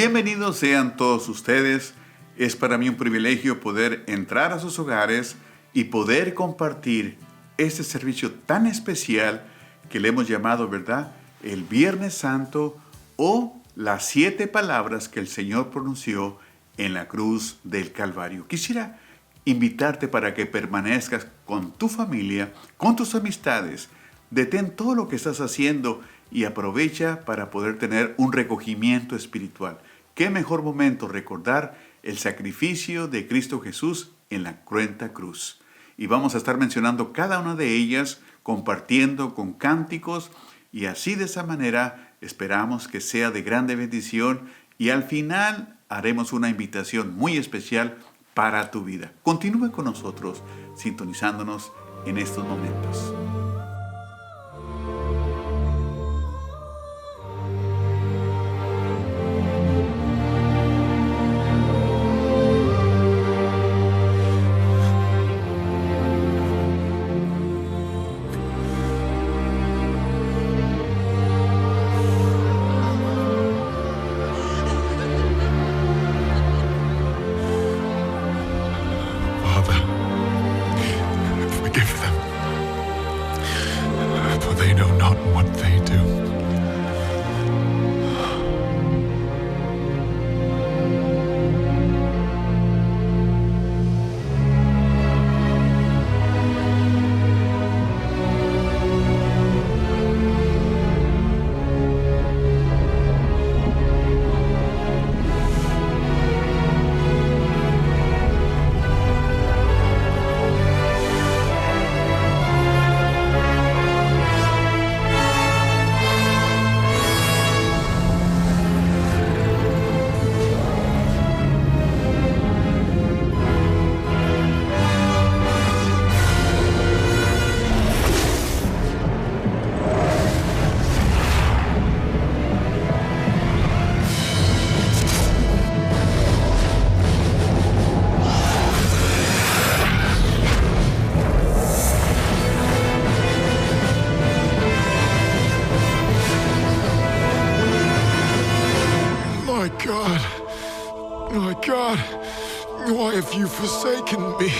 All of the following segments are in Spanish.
Bienvenidos sean todos ustedes. Es para mí un privilegio poder entrar a sus hogares y poder compartir este servicio tan especial que le hemos llamado, ¿verdad?, el Viernes Santo o las 7 palabras que el Señor pronunció en la cruz del Calvario. Quisiera invitarte para que permanezcas con tu familia, con tus amistades. Detén todo lo que estás haciendo y aprovecha para poder tener un recogimiento espiritual. ¿Qué mejor momento recordar el sacrificio de Cristo Jesús en la cruenta cruz? Y vamos a estar mencionando cada una de ellas, compartiendo con cánticos, y así de esa manera esperamos que sea de grande bendición, y al final haremos una invitación muy especial para tu vida. Continúe con nosotros, sintonizándonos en estos momentos. My God, why have you forsaken me?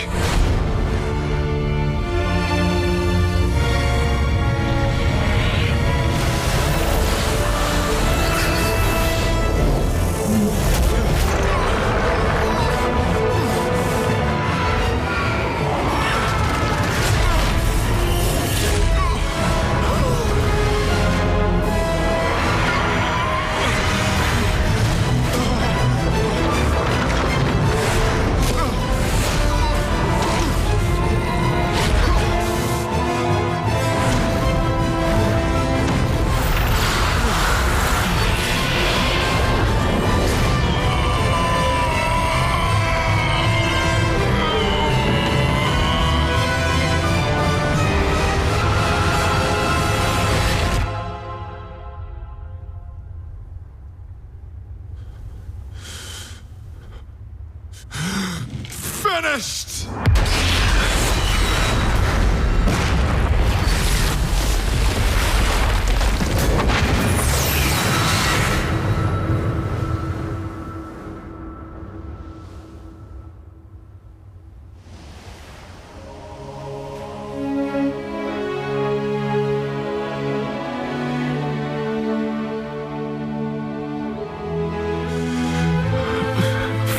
Finished!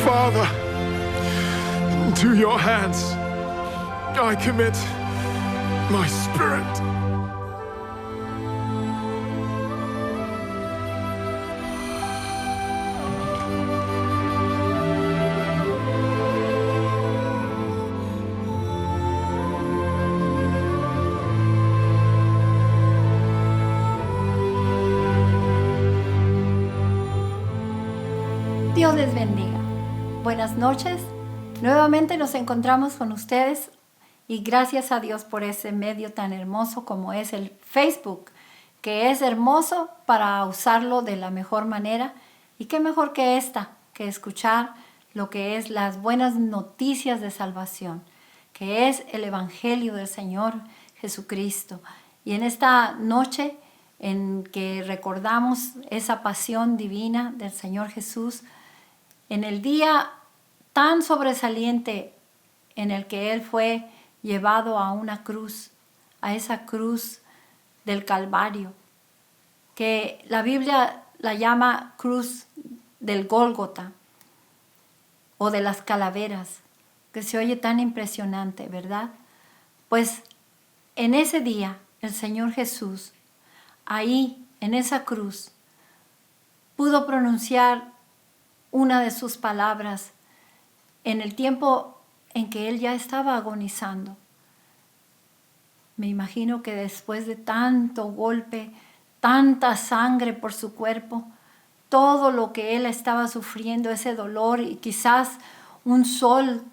Father, to your hands I commit my spirit. Dios les bendiga. Buenas noches. Nuevamente nos encontramos con ustedes y gracias a Dios por ese medio tan hermoso como es el Facebook, que es hermoso para usarlo de la mejor manera. Y qué mejor que que escuchar lo que es las buenas noticias de salvación, que es el Evangelio del Señor Jesucristo. Y en esta noche en que recordamos esa pasión divina del Señor Jesús, en el día tan sobresaliente en el que Él fue llevado a una cruz, a esa cruz del Calvario, que la Biblia la llama cruz del Gólgota o de las calaveras, que se oye tan impresionante, ¿verdad? Pues en ese día el Señor Jesús, ahí en esa cruz, pudo pronunciar una de sus palabras en el tiempo en que Él ya estaba agonizando. Me imagino que después de tanto golpe, tanta sangre por su cuerpo, todo lo que Él estaba sufriendo, ese dolor y quizás un sol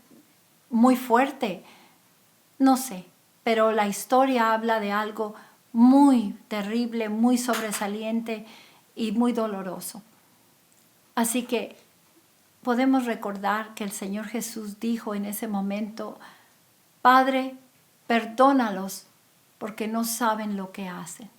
muy fuerte, no sé, pero la historia habla de algo muy terrible, muy sobresaliente y muy doloroso. Así que podemos recordar que el Señor Jesús dijo en ese momento: Padre, perdónalos porque no saben lo que hacen.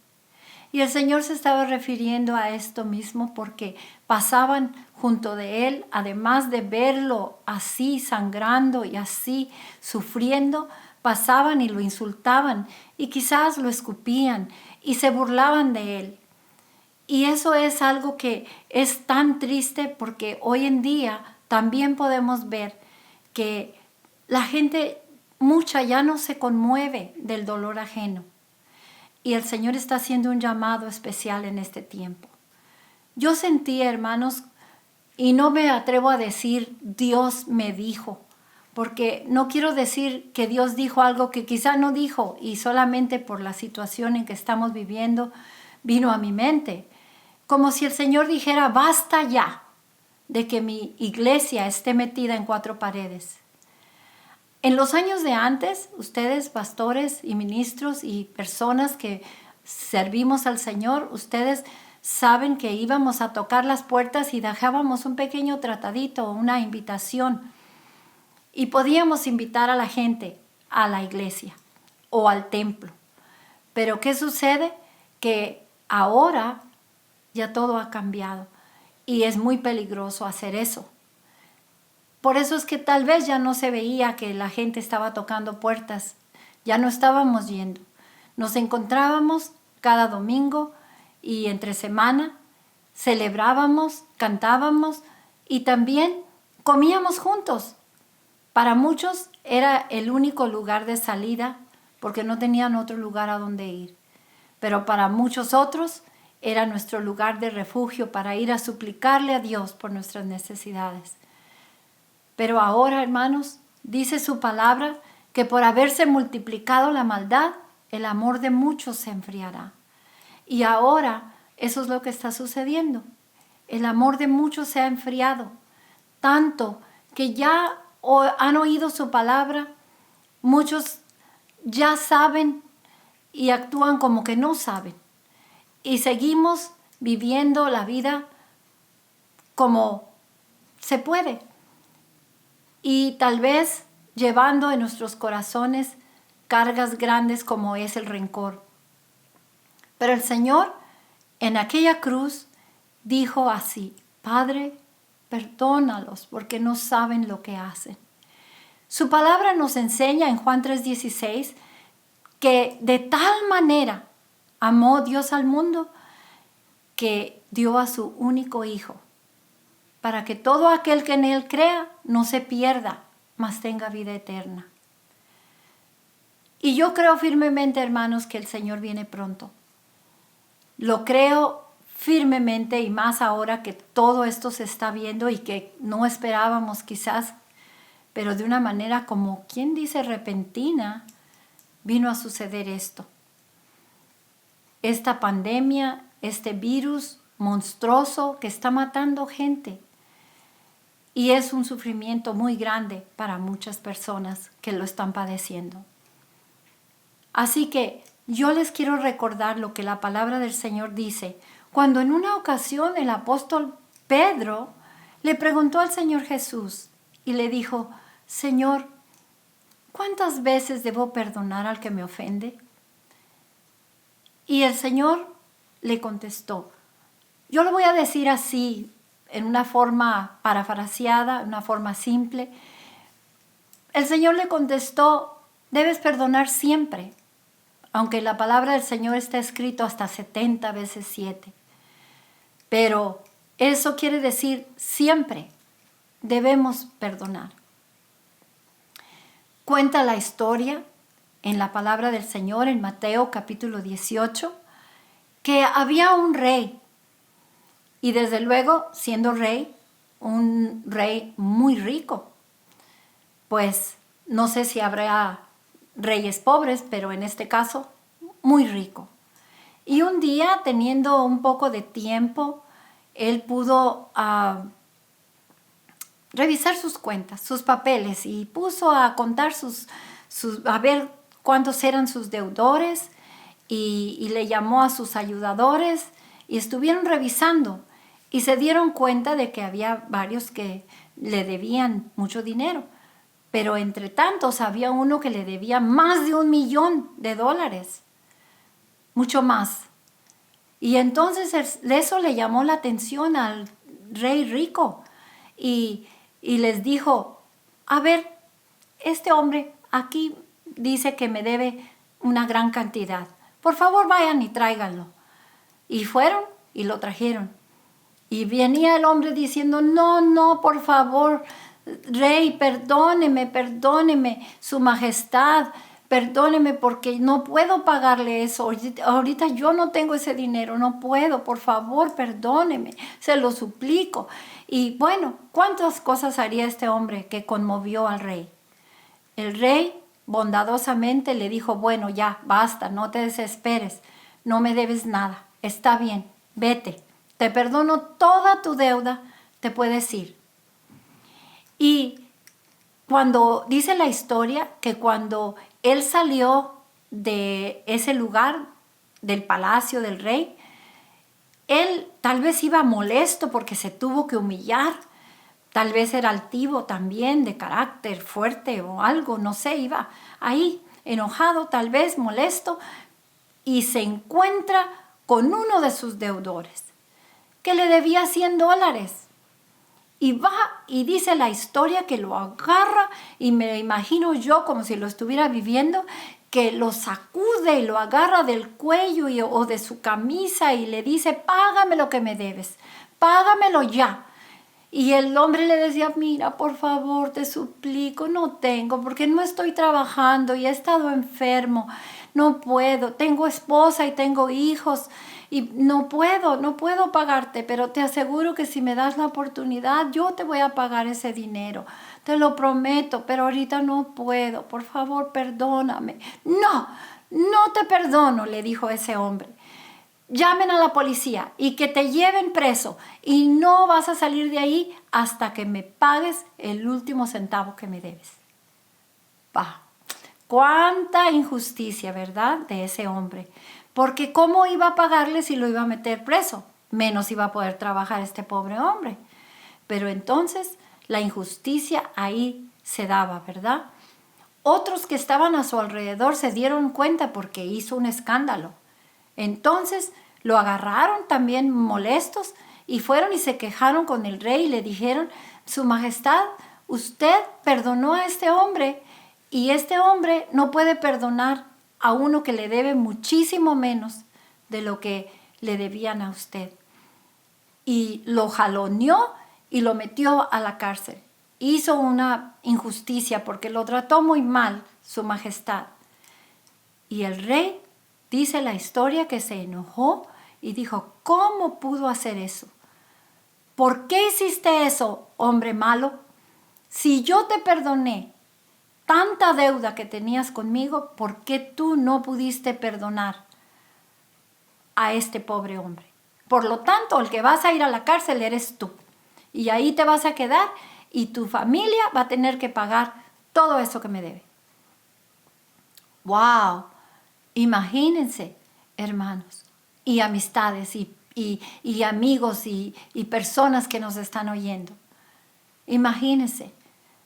Y el Señor se estaba refiriendo a esto mismo porque pasaban junto de Él, además de verlo así sangrando y así sufriendo, pasaban y lo insultaban y quizás lo escupían y se burlaban de Él. Y eso es algo que es tan triste porque hoy en día también podemos ver que la gente mucha ya no se conmueve del dolor ajeno. Y el Señor está haciendo un llamado especial en este tiempo. Yo sentí, hermanos, y no me atrevo a decir Dios me dijo, porque no quiero decir que Dios dijo algo que quizá no dijo y solamente por la situación en que estamos viviendo vino a mi mente. Como si el Señor dijera: basta ya de que mi iglesia esté metida en cuatro paredes. En los años de antes, ustedes, pastores y ministros y personas que servimos al Señor, ustedes saben que íbamos a tocar las puertas y dejábamos un pequeño tratadito, una invitación. Y podíamos invitar a la gente a la iglesia o al templo. Pero ¿qué sucede? Que ahora ya todo ha cambiado y es muy peligroso hacer eso. Por eso es que tal vez ya no se veía que la gente estaba tocando puertas, ya no estábamos yendo. Nos encontrábamos cada domingo y entre semana, celebrábamos, cantábamos y también comíamos juntos. Para muchos era el único lugar de salida porque no tenían otro lugar a donde ir. Pero para muchos otros era nuestro lugar de refugio para ir a suplicarle a Dios por nuestras necesidades. Pero ahora, hermanos, dice su palabra que por haberse multiplicado la maldad, el amor de muchos se enfriará. Y ahora eso es lo que está sucediendo. El amor de muchos se ha enfriado, tanto que ya han oído su palabra, muchos ya saben y actúan como que no saben. Y seguimos viviendo la vida como se puede. Y tal vez llevando en nuestros corazones cargas grandes como es el rencor. Pero el Señor en aquella cruz dijo así: Padre, perdónalos porque no saben lo que hacen. Su palabra nos enseña en Juan 3:16 que de tal manera amó Dios al mundo que dio a su único Hijo, para que todo aquel que en Él crea no se pierda, mas tenga vida eterna. Y yo creo firmemente, hermanos, que el Señor viene pronto. Lo creo firmemente y más ahora que todo esto se está viendo y que no esperábamos quizás, pero de una manera como, ¿quién dice repentina? Vino a suceder esto. Esta pandemia, este virus monstruoso que está matando gente. Y es un sufrimiento muy grande para muchas personas que lo están padeciendo. Así que yo les quiero recordar lo que la palabra del Señor dice. Cuando en una ocasión el apóstol Pedro le preguntó al Señor Jesús y le dijo: Señor, ¿cuántas veces debo perdonar al que me ofende? Y el Señor le contestó. Yo lo voy a decir así, en una forma parafraseada, una forma simple. El Señor le contestó, debes perdonar siempre, aunque la palabra del Señor está escrito hasta 70 veces 7. Pero eso quiere decir siempre debemos perdonar. Cuenta la historia en la palabra del Señor en Mateo capítulo 18, que había un rey, y desde luego, siendo rey, un rey muy rico. Pues no sé si habrá reyes pobres, pero en este caso, muy rico. Y un día, teniendo un poco de tiempo, él pudo revisar sus cuentas, sus papeles, y puso a contar a ver cuántos eran sus deudores, y le llamó a sus ayudadores, y estuvieron revisando, y se dieron cuenta de que había varios que le debían mucho dinero, pero entre tantos había uno que le debía más de $1,000,000, mucho más. Y entonces eso le llamó la atención al rey rico, y les dijo, a ver, este hombre aquí dice que me debe una gran cantidad. Por favor, vayan y tráiganlo. Y fueron y lo trajeron. Y venía el hombre diciendo, no, por favor, rey, perdóneme, su majestad, perdóneme porque no puedo pagarle eso. Ahorita yo no tengo ese dinero, no puedo, por favor, perdóneme, se lo suplico. Y bueno, ¿cuántas cosas haría este hombre que conmovió al rey? El rey bondadosamente le dijo, bueno, ya, basta, no te desesperes, no me debes nada, está bien, vete, te perdono toda tu deuda, te puedes ir. Y cuando dice la historia que cuando él salió de ese lugar, del palacio del rey, él tal vez iba molesto porque se tuvo que humillar, tal vez era altivo también, de carácter fuerte o algo, no sé, iba ahí enojado, tal vez molesto, y se encuentra con uno de sus deudores que le debía $100. Y va y dice la historia que lo agarra, y me imagino yo como si lo estuviera viviendo, que lo sacude y lo agarra del cuello o de su camisa y le dice, págame lo que me debes, págamelo ya. Y el hombre le decía, mira, por favor, te suplico, no tengo, porque no estoy trabajando y he estado enfermo, no puedo, tengo esposa y tengo hijos y no puedo pagarte, pero te aseguro que si me das la oportunidad, yo te voy a pagar ese dinero, te lo prometo, pero ahorita no puedo, por favor, perdóname. No te perdono, le dijo ese hombre. Llamen a la policía y que te lleven preso y no vas a salir de ahí hasta que me pagues el último centavo que me debes. ¡Bah! Cuánta injusticia, ¿verdad? De ese hombre. Porque ¿cómo iba a pagarle si lo iba a meter preso? Menos iba a poder trabajar este pobre hombre. Pero entonces la injusticia ahí se daba, ¿verdad? Otros que estaban a su alrededor se dieron cuenta porque hizo un escándalo. Entonces lo agarraron también molestos y fueron y se quejaron con el rey y le dijeron, Su Majestad, usted perdonó a este hombre y este hombre no puede perdonar a uno que le debe muchísimo menos de lo que le debían a usted. Y lo jaloneó y lo metió a la cárcel. Hizo una injusticia porque lo trató muy mal, Su Majestad. Y el rey dice la historia que se enojó y dijo, ¿cómo pudo hacer eso? ¿Por qué hiciste eso, hombre malo? Si yo te perdoné tanta deuda que tenías conmigo, ¿por qué tú no pudiste perdonar a este pobre hombre? Por lo tanto, el que vas a ir a la cárcel eres tú. Y ahí te vas a quedar y tu familia va a tener que pagar todo eso que me debe. ¡Wow! Imagínense, hermanos, y amistades, y amigos, y personas que nos están oyendo. Imagínense,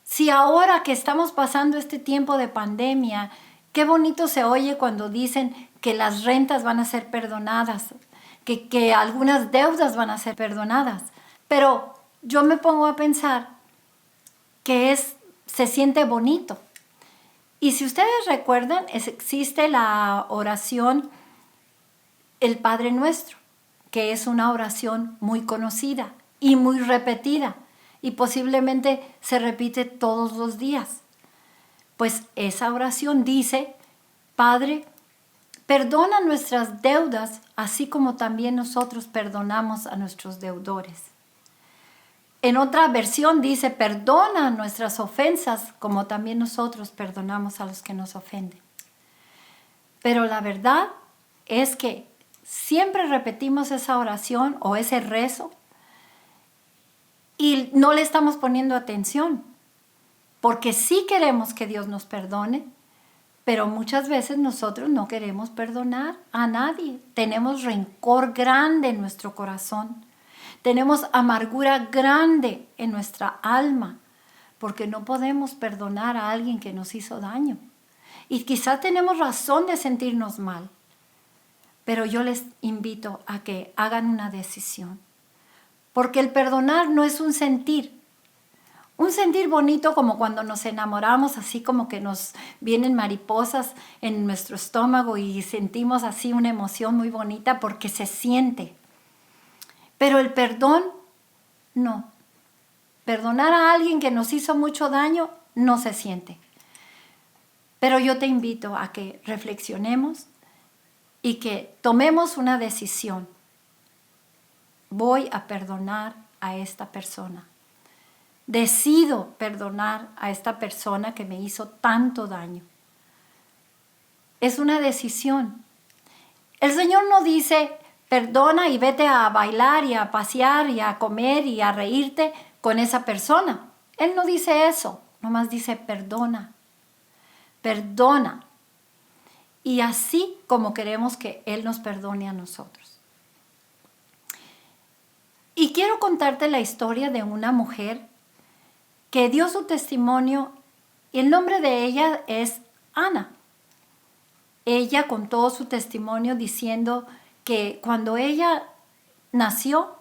si ahora que estamos pasando este tiempo de pandemia, qué bonito se oye cuando dicen que las rentas van a ser perdonadas, que algunas deudas van a ser perdonadas. Pero yo me pongo a pensar que se siente bonito. Y si ustedes recuerdan, existe la oración El Padre Nuestro, que es una oración muy conocida y muy repetida, y posiblemente se repite todos los días. Pues esa oración dice: Padre, perdona nuestras deudas, así como también nosotros perdonamos a nuestros deudores. En otra versión dice: perdona nuestras ofensas, como también nosotros perdonamos a los que nos ofenden. Pero la verdad es que siempre repetimos esa oración o ese rezo y no le estamos poniendo atención, porque sí queremos que Dios nos perdone, pero muchas veces nosotros no queremos perdonar a nadie. Tenemos rencor grande en nuestro corazón. Tenemos amargura grande en nuestra alma, porque no podemos perdonar a alguien que nos hizo daño. Y quizá tenemos razón de sentirnos mal, pero yo les invito a que hagan una decisión, porque el perdonar no es un sentir bonito como cuando nos enamoramos, así como que nos vienen mariposas en nuestro estómago y sentimos así una emoción muy bonita porque se siente. Pero el perdón, no. Perdonar a alguien que nos hizo mucho daño no se siente. Pero yo te invito a que reflexionemos y que tomemos una decisión. Voy a perdonar a esta persona. Decido perdonar a esta persona que me hizo tanto daño. Es una decisión. El Señor no dice: perdona y vete a bailar y a pasear y a comer y a reírte con esa persona. Él no dice eso, nomás dice: perdona, perdona. Y así como queremos que Él nos perdone a nosotros. Y quiero contarte la historia de una mujer que dio su testimonio, y el nombre de ella es Ana. Ella contó su testimonio diciendo que cuando ella nació,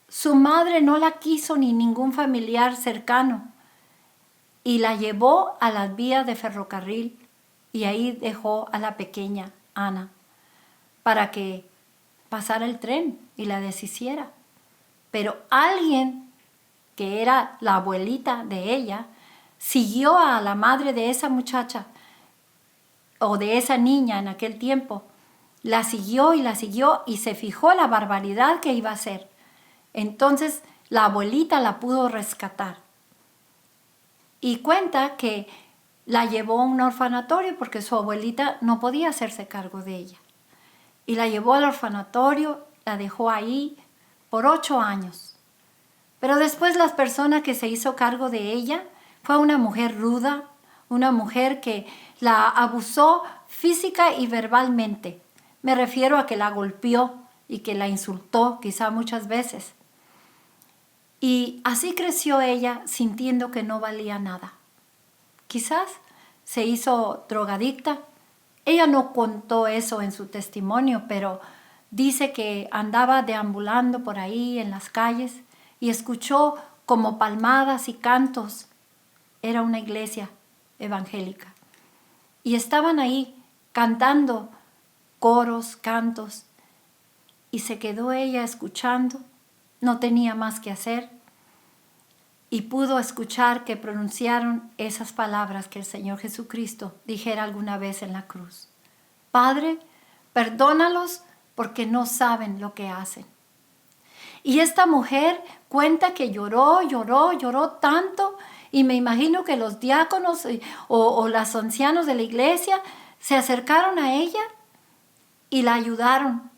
su madre no la quiso ni ningún familiar cercano y la llevó a las vías de ferrocarril y ahí dejó a la pequeña Ana para que pasara el tren y la deshiciera. Pero alguien que era la abuelita de ella siguió a la madre de esa muchacha o de esa niña en aquel tiempo. La siguió y se fijó la barbaridad que iba a hacer. Entonces la abuelita la pudo rescatar. Y cuenta que la llevó a un orfanatorio porque su abuelita no podía hacerse cargo de ella. Y la llevó al orfanatorio, la dejó ahí por 8 años. Pero después la persona que se hizo cargo de ella fue una mujer ruda, una mujer que la abusó física y verbalmente. Me refiero a que la golpeó y que la insultó quizá muchas veces. Y así creció ella sintiendo que no valía nada. Quizás se hizo drogadicta. Ella no contó eso en su testimonio, pero dice que andaba deambulando por ahí en las calles y escuchó como palmadas y cantos. Era una iglesia evangélica. Y estaban ahí cantando coros, cantos. Y se quedó ella escuchando. No tenía más que hacer. Y pudo escuchar que pronunciaron esas palabras que el Señor Jesucristo dijera alguna vez en la cruz. Padre, perdónalos porque no saben lo que hacen. Y esta mujer cuenta que lloró tanto, y me imagino que los diáconos o los ancianos de la iglesia se acercaron a ella y la ayudaron.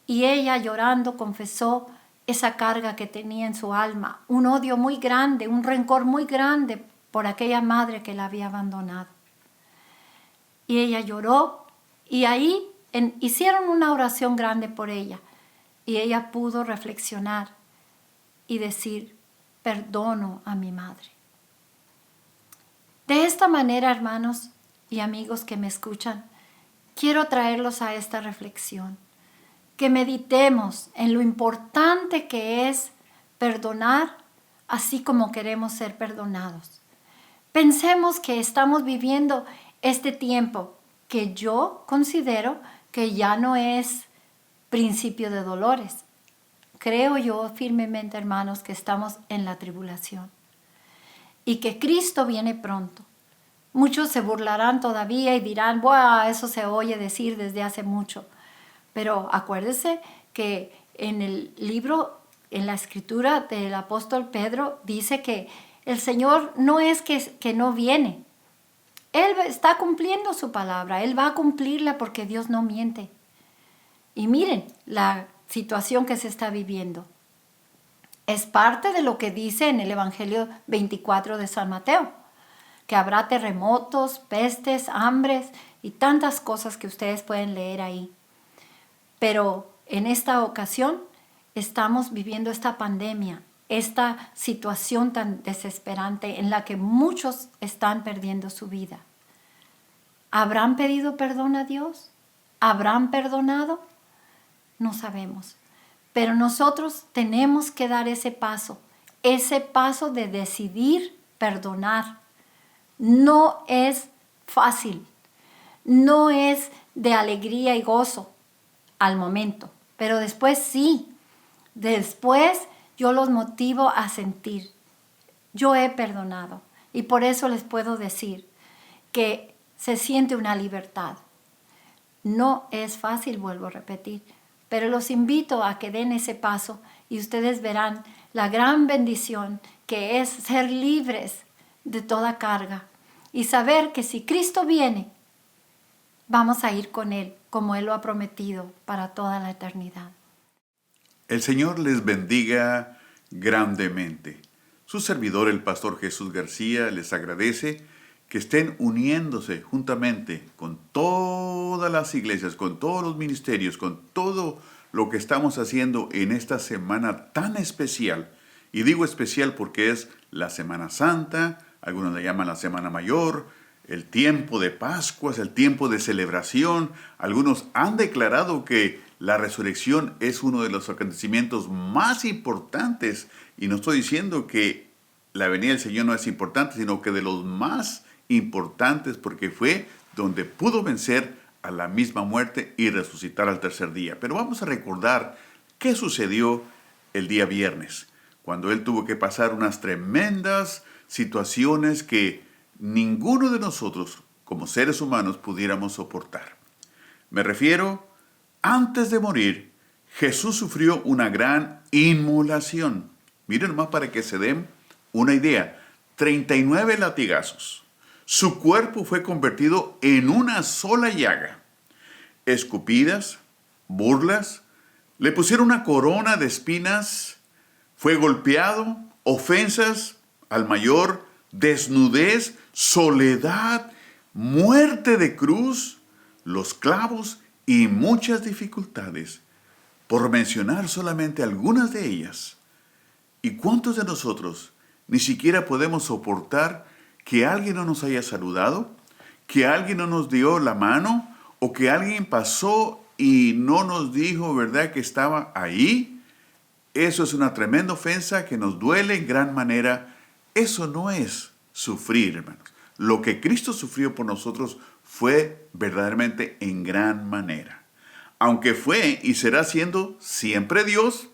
Y ella llorando confesó esa carga que tenía en su alma, un odio muy grande, un rencor muy grande por aquella madre que la había abandonado. Y ella lloró y ahí hicieron una oración grande por ella. Y ella pudo reflexionar y decir: perdono a mi madre. De esta manera, hermanos y amigos que me escuchan, quiero traerlos a esta reflexión. que meditemos en lo importante que es perdonar, así como queremos ser perdonados. Pensemos que estamos viviendo este tiempo que yo considero que ya no es principio de dolores. Creo yo firmemente, hermanos, que estamos en la tribulación y que Cristo viene pronto. Muchos se burlarán todavía y dirán, ¡buah! Eso se oye decir desde hace mucho. Pero acuérdese que en el libro, en la escritura del apóstol Pedro, dice que el Señor no es que no viene. Él está cumpliendo su palabra. Él va a cumplirla porque Dios no miente. Y miren la situación que se está viviendo. Es parte de lo que dice en el Evangelio 24 de San Mateo, que habrá terremotos, pestes, hambres y tantas cosas que ustedes pueden leer ahí. Pero en esta ocasión estamos viviendo esta pandemia, esta situación tan desesperante en la que muchos están perdiendo su vida. ¿Habrán pedido perdón a Dios? ¿Habrán perdonado? No sabemos. Pero nosotros tenemos que dar ese paso de decidir perdonar. No es fácil, no es de alegría y gozo al momento, pero después sí. Después yo los motivo a sentir, yo he perdonado y por eso les puedo decir que se siente una libertad. No es fácil, vuelvo a repetir, pero los invito a que den ese paso y ustedes verán la gran bendición que es ser libres de toda carga y saber que si Cristo viene, vamos a ir con Él como Él lo ha prometido para toda la eternidad. El Señor les bendiga grandemente. Su servidor, el pastor Jesús García, les agradece que estén uniéndose juntamente con todas las iglesias, con todos los ministerios, con todo lo que estamos haciendo en esta semana tan especial. Y digo especial porque es la Semana Santa, algunos le llaman la Semana Mayor, el tiempo de Pascuas, el tiempo de celebración. Algunos han declarado que la resurrección es uno de los acontecimientos más importantes. Y no estoy diciendo que la venida del Señor no es importante, sino que de los más importantes, porque fue donde pudo vencer a la misma muerte y resucitar al tercer día. Pero vamos a recordar qué sucedió el día viernes, cuando Él tuvo que pasar unas tremendas situaciones que ninguno de nosotros, como seres humanos, pudiéramos soportar. Me refiero, antes de morir, Jesús sufrió una gran inmolación. Miren nomás para que se den una idea. 39 latigazos. Su cuerpo fue convertido en una sola llaga. Escupidas, burlas, le pusieron una corona de espinas, fue golpeado, ofensas al mayor, desnudez, soledad, muerte de cruz, los clavos y muchas dificultades, por mencionar solamente algunas de ellas. ¿Y cuántos de nosotros ni siquiera podemos soportar que alguien no nos haya saludado, que alguien no nos dio la mano, o que alguien pasó y no nos dijo, ¿verdad?, que estaba ahí? Eso es una tremenda ofensa que nos duele en gran manera. Eso no es sufrir, hermanos. Lo que Cristo sufrió por nosotros fue verdaderamente en gran manera. Aunque fue y será siendo siempre Dios,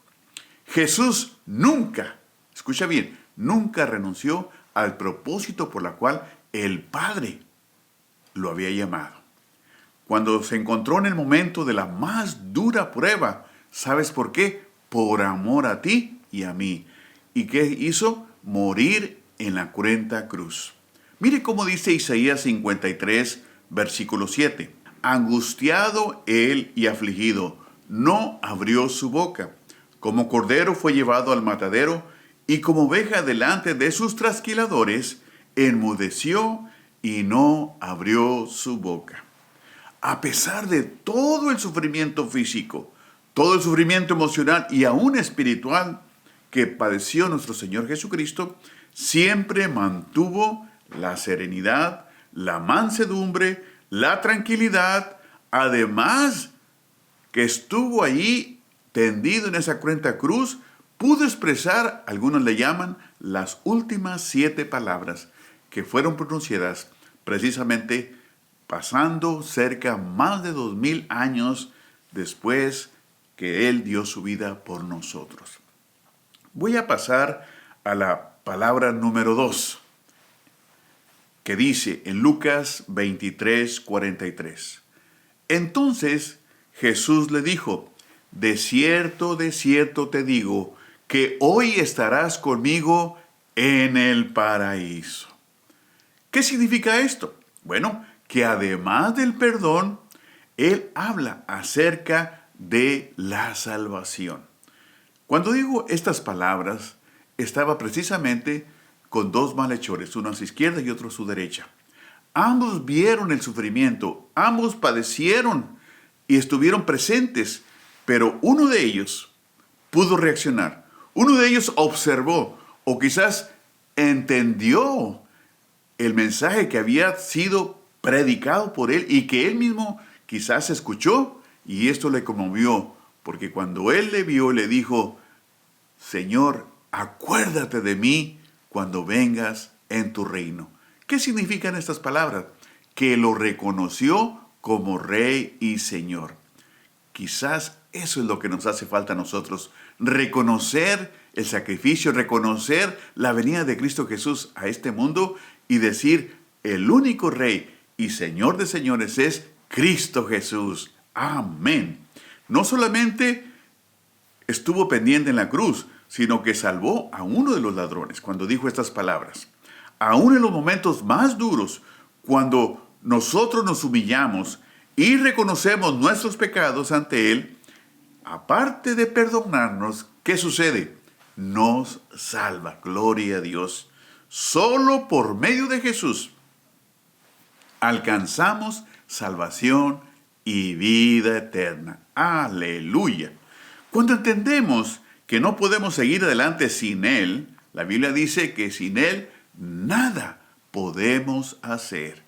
Jesús nunca, escucha bien, nunca renunció al propósito por la cual el Padre lo había llamado. Cuando se encontró en el momento de la más dura prueba, ¿sabes por qué? Por amor a ti y a mí. ¿Y qué hizo? Morir en la cruenta cruz. Mire cómo dice Isaías 53, versículo 7. Angustiado él y afligido, no abrió su boca. Como cordero fue llevado al matadero, y como oveja delante de sus trasquiladores, enmudeció y no abrió su boca. A pesar de todo el sufrimiento físico, todo el sufrimiento emocional y aún espiritual que padeció nuestro Señor Jesucristo, siempre mantuvo la serenidad, la mansedumbre, la tranquilidad, además que estuvo allí tendido en esa cruenta cruz, pudo expresar, algunos le llaman, las últimas 7 palabras que fueron pronunciadas precisamente pasando cerca más de 2000 años después que Él dio su vida por nosotros. Voy a pasar a la palabra número 2, que dice en Lucas 23:43. Entonces Jesús le dijo: de cierto te digo, que hoy estarás conmigo en el paraíso. ¿Qué significa esto? Bueno, que además del perdón, Él habla acerca de la salvación. Cuando digo estas palabras, estaba precisamente con 2 malhechores, uno a su izquierda y otro a su derecha. Ambos vieron el sufrimiento, ambos padecieron y estuvieron presentes, pero uno de ellos pudo reaccionar. Uno de ellos observó o quizás entendió el mensaje que había sido predicado por él y que él mismo quizás escuchó, y esto le conmovió, porque cuando él le vio, le dijo: Señor, acuérdate de mí cuando vengas en tu reino. ¿Qué significan estas palabras? Que lo reconoció como Rey y Señor. Quizás eso es lo que nos hace falta a nosotros, reconocer el sacrificio, reconocer la venida de Cristo Jesús a este mundo y decir: el único Rey y Señor de señores es Cristo Jesús. Amén. No solamente estuvo pendiente en la cruz, sino que salvó a uno de los ladrones cuando dijo estas palabras. Aún en los momentos más duros, cuando nosotros nos humillamos y reconocemos nuestros pecados ante Él, aparte de perdonarnos, ¿qué sucede? Nos salva. Gloria a Dios. Solo por medio de Jesús alcanzamos salvación y vida eterna. Aleluya. Cuando entendemos que no podemos seguir adelante sin Él, la Biblia dice que sin Él nada podemos hacer.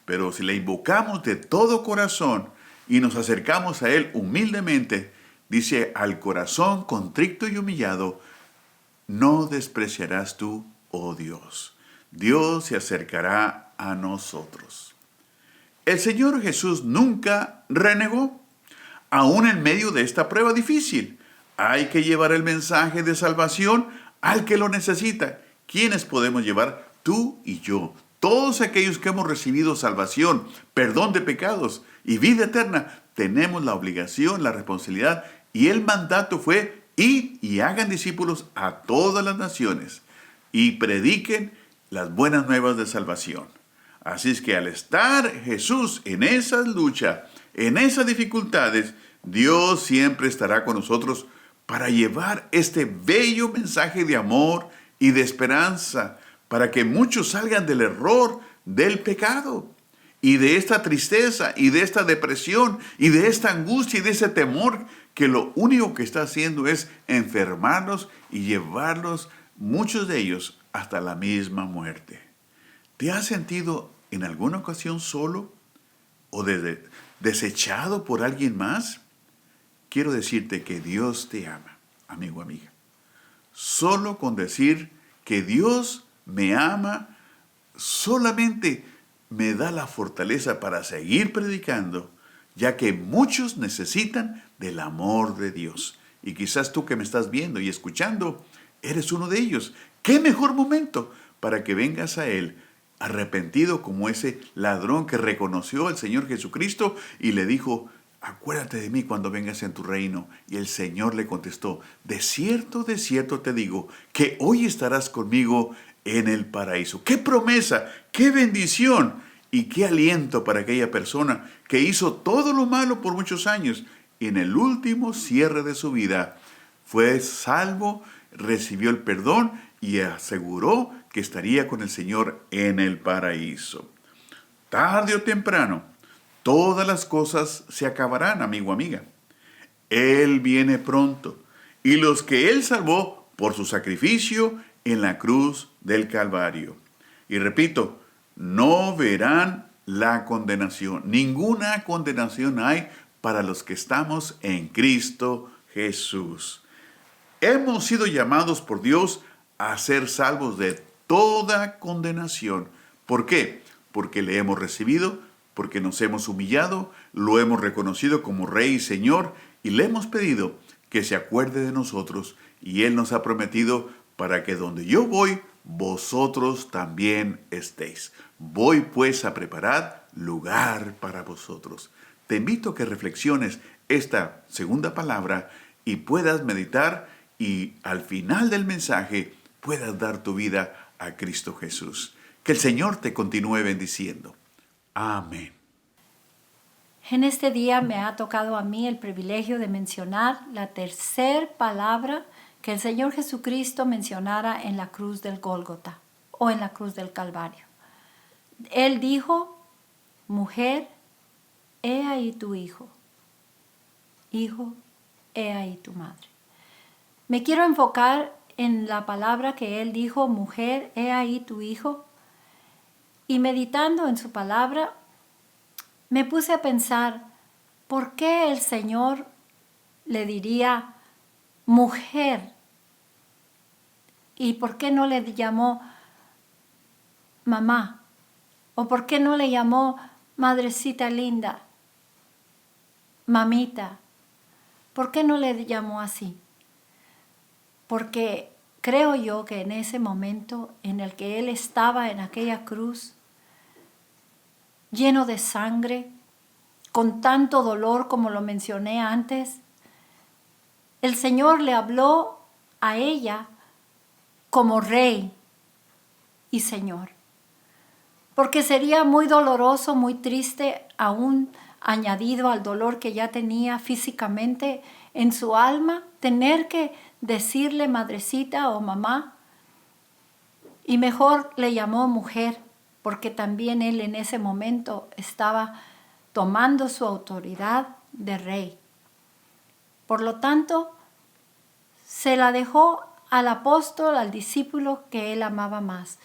Pero si le invocamos de todo corazón y nos acercamos a Él humildemente, dice: al corazón contrito y humillado, no despreciarás tú, oh Dios. Dios se acercará a nosotros. El Señor Jesús nunca renegó, aún en medio de esta prueba difícil. Hay que llevar el mensaje de salvación al que lo necesita. ¿Quiénes podemos llevar? Tú y yo. Todos aquellos que hemos recibido salvación, perdón de pecados y vida eterna, tenemos la obligación, la responsabilidad, y el mandato fue: id y hagan discípulos a todas las naciones y prediquen las buenas nuevas de salvación. Así es que al estar Jesús en esas luchas, en esas dificultades, Dios siempre estará con nosotros para llevar este bello mensaje de amor y de esperanza, para que muchos salgan del error, del pecado, y de esta tristeza, y de esta depresión, y de esta angustia, y de ese temor, que lo único que está haciendo es enfermarlos y llevarlos, muchos de ellos, hasta la misma muerte. ¿Te has sentido en alguna ocasión solo o desechado por alguien más? Quiero decirte que Dios te ama, amigo, amiga. Solo con decir que Dios me ama, solamente me da la fortaleza para seguir predicando, ya que muchos necesitan del amor de Dios. Y quizás tú que me estás viendo y escuchando, eres uno de ellos. ¿Qué mejor momento para que vengas a Él arrepentido como ese ladrón que reconoció al Señor Jesucristo y le dijo: acuérdate de mí cuando vengas en tu reino? Y el Señor le contestó: de cierto te digo, que hoy estarás conmigo en el paraíso. ¡Qué promesa! ¡Qué bendición! Y qué aliento para aquella persona que hizo todo lo malo por muchos años y en el último cierre de su vida fue salvo, recibió el perdón y aseguró que estaría con el Señor en el paraíso. Tarde o temprano, todas las cosas se acabarán, amigo, amiga. Él viene pronto, y los que Él salvó por su sacrificio en la cruz del Calvario. Y repito, no verán la condenación. Ninguna condenación hay para los que estamos en Cristo Jesús. Hemos sido llamados por Dios a ser salvos de toda condenación. ¿Por qué? Porque le hemos recibido, porque nos hemos humillado, lo hemos reconocido como Rey y Señor y le hemos pedido que se acuerde de nosotros y Él nos ha prometido para que donde yo voy, vosotros también estéis. Voy pues a preparar lugar para vosotros. Te invito a que reflexiones esta segunda palabra y puedas meditar y al final del mensaje puedas dar tu vida a Cristo Jesús. Que el Señor te continúe bendiciendo. Amén. En este día me ha tocado a mí el privilegio de mencionar la tercera palabra que el Señor Jesucristo mencionara en la cruz del Gólgota o en la cruz del Calvario. Él dijo, mujer, he ahí tu hijo. Hijo, he ahí tu madre. Me quiero enfocar en la palabra que Él dijo, mujer, he ahí tu hijo. Y meditando en su palabra, me puse a pensar, ¿por qué el Señor le diría mujer? ¿Y por qué no le llamó mamá? ¿O por qué no le llamó madrecita linda, mamita? ¿Por qué no le llamó así? Porque creo yo que en ese momento en el que Él estaba en aquella cruz, lleno de sangre, con tanto dolor como lo mencioné antes, el Señor le habló a ella como Rey y Señor. Porque sería muy doloroso, muy triste, aún añadido al dolor que ya tenía físicamente en su alma, tener que decirle madrecita o mamá. Y mejor le llamó mujer, porque también él en ese momento estaba tomando su autoridad de rey. Por lo tanto, se la dejó al apóstol, al discípulo que él amaba más,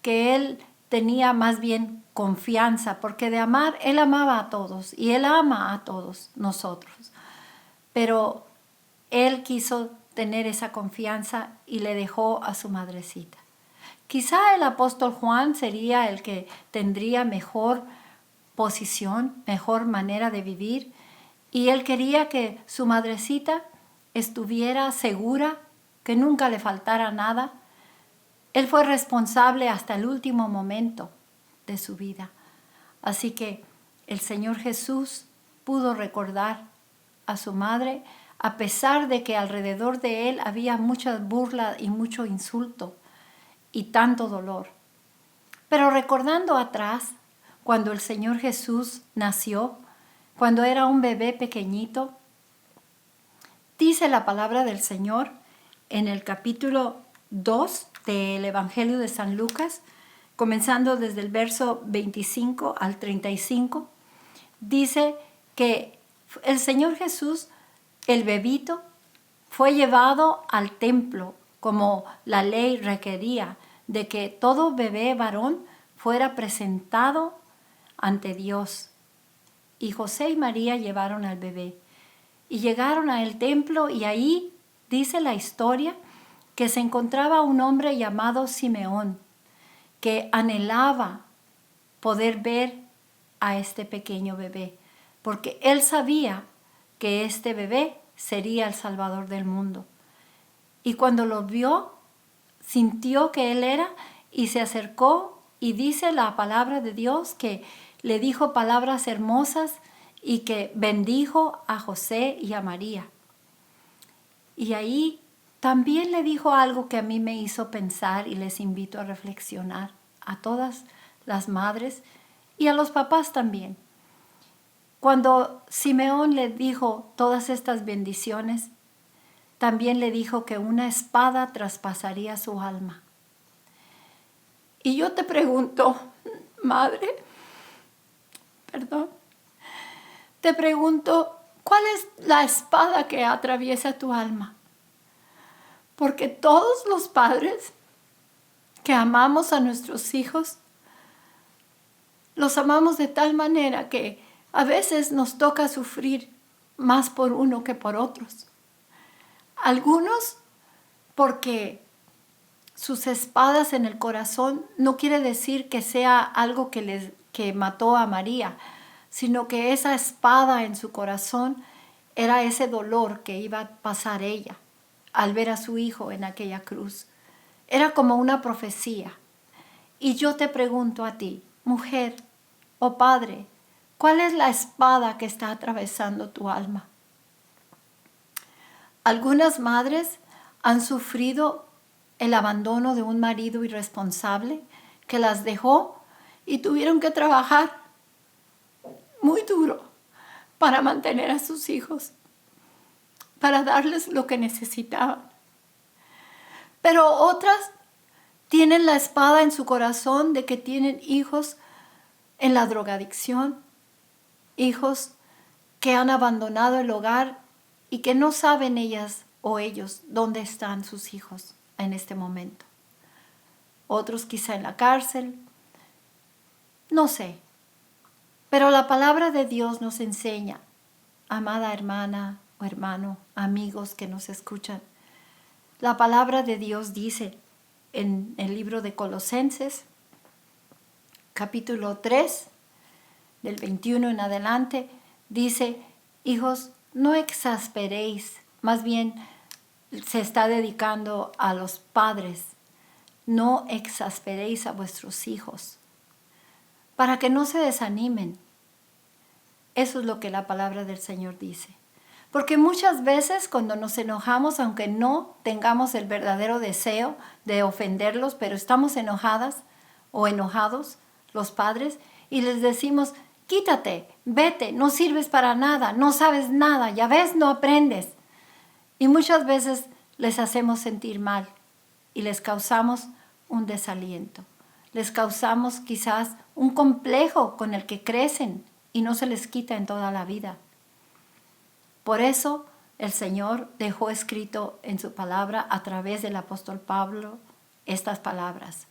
que él tenía más bien confianza, porque de amar, él amaba a todos y él ama a todos nosotros. Pero él quiso tener esa confianza y le dejó a su madrecita. Quizá el apóstol Juan sería el que tendría mejor posición, mejor manera de vivir, y él quería que su madrecita estuviera segura, que nunca le faltara nada. Él fue responsable hasta el último momento de su vida. Así que el Señor Jesús pudo recordar a su madre, a pesar de que alrededor de él había mucha burla y mucho insulto y tanto dolor. Pero recordando atrás, cuando el Señor Jesús nació, cuando era un bebé pequeñito, dice la palabra del Señor en el capítulo 2 del Evangelio de San Lucas, comenzando desde el verso 25 al 35, dice que el Señor Jesús, el bebito, fue llevado al templo como la ley requería, de que todo bebé varón fuera presentado ante Dios. Y José y María llevaron al bebé y llegaron al templo, y ahí dice la historia que se encontraba un hombre llamado Simeón, que anhelaba poder ver a este pequeño bebé, porque él sabía que este bebé sería el Salvador del mundo. Y cuando lo vio, sintió que él era, y se acercó, y dice la palabra de Dios que le dijo palabras hermosas y que bendijo a José y a María. Y ahí también le dijo algo que a mí me hizo pensar, y les invito a reflexionar a todas las madres y a los papás también. Cuando Simeón le dijo todas estas bendiciones, también le dijo que una espada traspasaría su alma. Y yo te pregunto, madre, te pregunto, ¿cuál es la espada que atraviesa tu alma? Porque todos los padres que amamos a nuestros hijos, los amamos de tal manera que a veces nos toca sufrir más por uno que por otros. Algunos porque sus espadas en el corazón no quiere decir que sea algo que mató a María, sino que esa espada en su corazón era ese dolor que iba a pasar ella al ver a su hijo en aquella cruz. Era como una profecía. Y yo te pregunto a ti, mujer o padre, ¿cuál es la espada que está atravesando tu alma? Algunas madres han sufrido el abandono de un marido irresponsable que las dejó y tuvieron que trabajar muy duro para mantener a sus hijos, para darles lo que necesitaban. Pero otras tienen la espada en su corazón de que tienen hijos en la drogadicción, hijos que han abandonado el hogar y que no saben ellas o ellos dónde están sus hijos en este momento. Otros quizá en la cárcel, no sé. Pero la palabra de Dios nos enseña, amada hermana o hermano, amigos que nos escuchan. La palabra de Dios dice en el libro de Colosenses, capítulo 3, del 21 en adelante, dice, hijos, no exasperéis, más bien se está dedicando a los padres, no exasperéis a vuestros hijos, para que no se desanimen. Eso es lo que la palabra del Señor dice. Porque muchas veces cuando nos enojamos, aunque no tengamos el verdadero deseo de ofenderlos, pero estamos enojadas o enojados, los padres, y les decimos, quítate, vete, no sirves para nada, no sabes nada, ya ves, no aprendes. Y muchas veces les hacemos sentir mal y les causamos un desaliento. Les causamos quizás un complejo con el que crecen y no se les quita en toda la vida. Por eso el Señor dejó escrito en su palabra a través del apóstol Pablo estas palabras.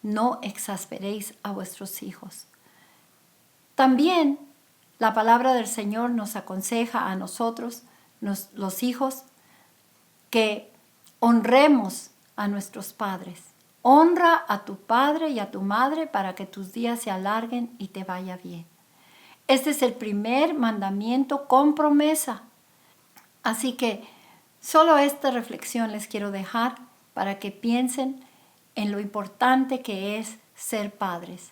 No exasperéis a vuestros hijos. También la palabra del Señor nos aconseja a nosotros, los hijos, que honremos a nuestros padres. Honra a tu padre y a tu madre para que tus días se alarguen y te vaya bien. Este es el primer mandamiento con promesa. Así que solo esta reflexión les quiero dejar para que piensen en lo importante que es ser padres,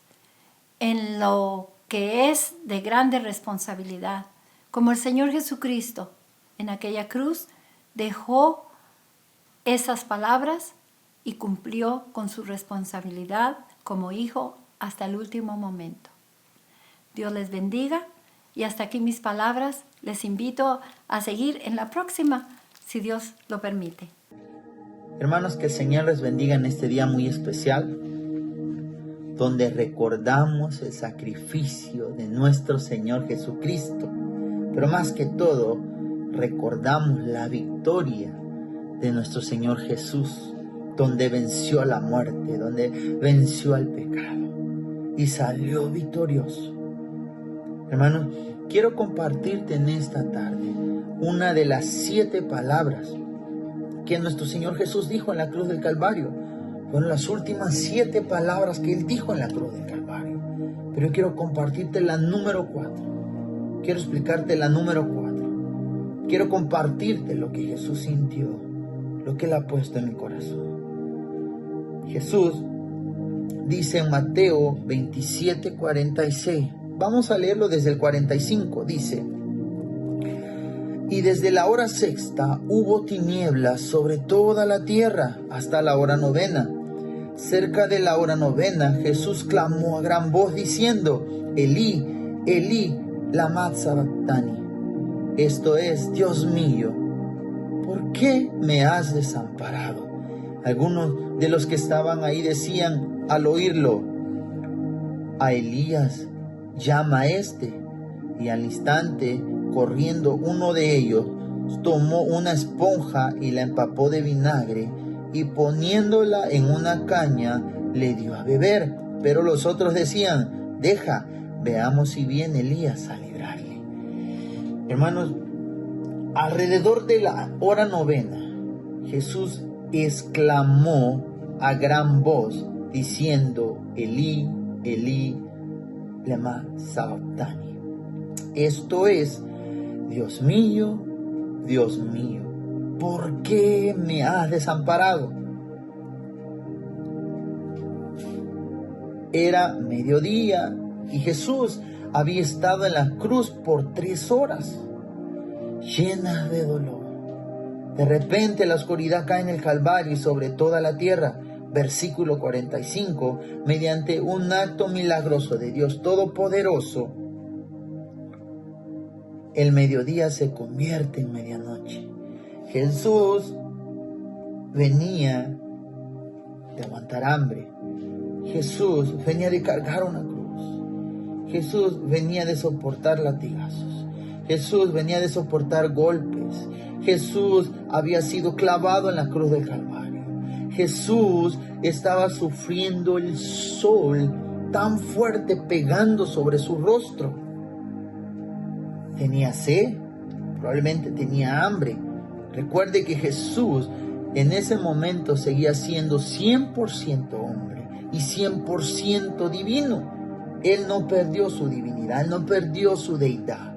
en lo que es de grande responsabilidad. Como el Señor Jesucristo en aquella cruz dejó esas palabras y cumplió con su responsabilidad como hijo hasta el último momento. Dios les bendiga y hasta aquí mis palabras. Les invito a seguir en la próxima, si Dios lo permite. Hermanos, que el Señor les bendiga en este día muy especial, donde recordamos el sacrificio de nuestro Señor Jesucristo, pero más que todo, recordamos la victoria de nuestro Señor Jesús, donde venció la muerte, donde venció al pecado y salió victorioso. Hermanos, quiero compartirte en esta tarde una de las 7 palabras que nuestro Señor Jesús dijo en la cruz del Calvario. Fueron las últimas 7 palabras que Él dijo en la cruz del Calvario. Pero yo quiero compartirte la número 4. Quiero explicarte la número 4. Quiero compartirte lo que Jesús sintió, lo que Él ha puesto en mi corazón. Jesús dice en Mateo 27:46. Vamos a leerlo desde el 45. Dice: y desde la hora 6ª hubo tinieblas sobre toda la tierra hasta la hora 9ª. Cerca de la hora 9ª, Jesús clamó a gran voz diciendo: Elí, Elí, lama sabactani. Esto es: Dios mío, ¿por qué me has desamparado? Algunos de los que estaban ahí decían al oírlo: a Elías llama a este. Y al instante, corriendo uno de ellos, tomó una esponja y la empapó de vinagre, y poniéndola en una caña, le dio a beber. Pero los otros decían: deja, veamos si viene Elías a librarle. Hermanos, Alrededor de la hora 9, Jesús exclamó a gran voz diciendo: Elí, Elí, lema sabactani. Esto es: Dios mío, ¿por qué me has desamparado? Era mediodía y Jesús había estado en la cruz por 3 horas, llenas de dolor. De repente la oscuridad cae en el Calvario y sobre toda la tierra. Versículo 45, mediante un acto milagroso de Dios Todopoderoso, el mediodía se convierte en medianoche. Jesús venía de aguantar hambre. Jesús venía de cargar una cruz. Jesús venía de soportar latigazos. Jesús venía de soportar golpes. Jesús había sido clavado en la cruz del Calvario. Jesús estaba sufriendo el sol tan fuerte pegando sobre su rostro. Tenía sed, probablemente tenía hambre. Recuerde que Jesús en ese momento seguía siendo 100% hombre y 100% divino. Él no perdió su divinidad, Él no perdió su deidad.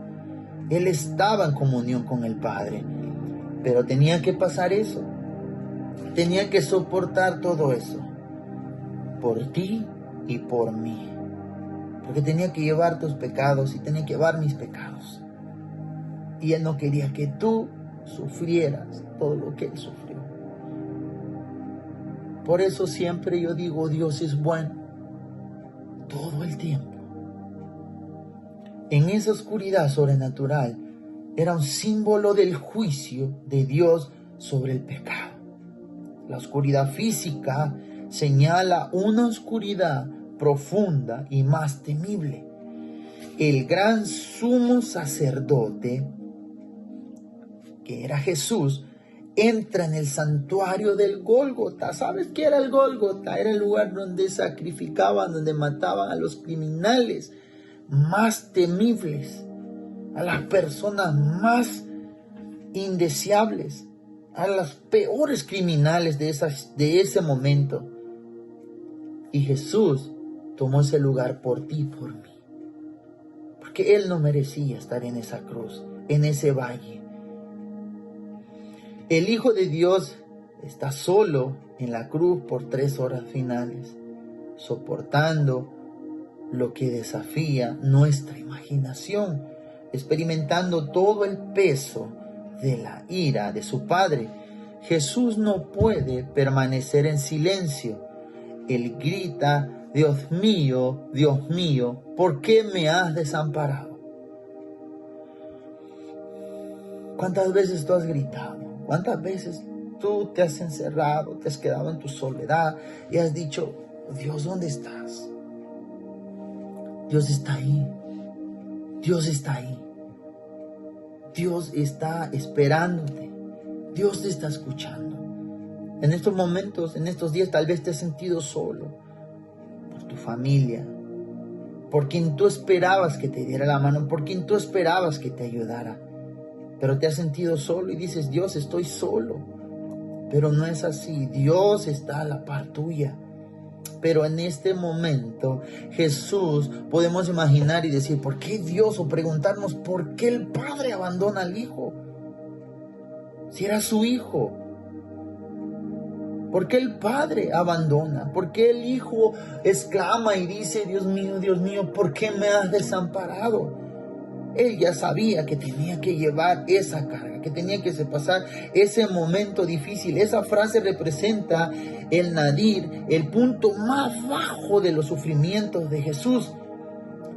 Él estaba en comunión con el Padre. Pero tenía que pasar eso. Tenía que soportar todo eso. Por ti y por mí. Porque tenía que llevar tus pecados y tenía que llevar mis pecados. Y Él no quería que tú sufrieras todo lo que Él sufrió. Por eso siempre yo digo, Dios es bueno todo el tiempo. En esa oscuridad sobrenatural era un símbolo del juicio de Dios sobre el pecado. La oscuridad física señala una oscuridad profunda y más temible. El gran sumo sacerdote, que era Jesús, entra en el santuario del Gólgota. ¿Sabes qué era el Gólgota? Era el lugar donde sacrificaban, donde mataban a los criminales más temibles, a las personas más indeseables, a los peores criminales de ese momento. Y Jesús tomó ese lugar por ti y por mí, porque Él no merecía estar en esa cruz, en ese valle. El Hijo de Dios está solo en la cruz por 3 horas finales, soportando lo que desafía nuestra imaginación, experimentando todo el peso de la ira de su Padre. Jesús no puede permanecer en silencio. Él grita: Dios mío, ¿por qué me has desamparado? ¿Cuántas veces tú has gritado? ¿Cuántas veces tú te has encerrado, te has quedado en tu soledad y has dicho: Dios, ¿dónde estás? Dios está ahí. Dios está ahí. Dios está esperándote. Dios te está escuchando. En estos momentos, en estos días, tal vez te has sentido solo por tu familia, por quien tú esperabas que te diera la mano, por quien tú esperabas que te ayudara. Pero te has sentido solo y dices: Dios, estoy solo. Pero no es así. Dios está a la par tuya. Pero en este momento, Jesús, podemos imaginar y decir: ¿por qué Dios? O preguntarnos: ¿por qué el Padre abandona al Hijo? Si era su Hijo. ¿Por qué el Padre abandona? ¿Por qué el Hijo exclama y dice: Dios mío, ¿por qué me has desamparado? Él ya sabía que tenía que llevar esa carga, que tenía que pasar ese momento difícil. Esa frase representa el nadir, el punto más bajo de los sufrimientos de Jesús.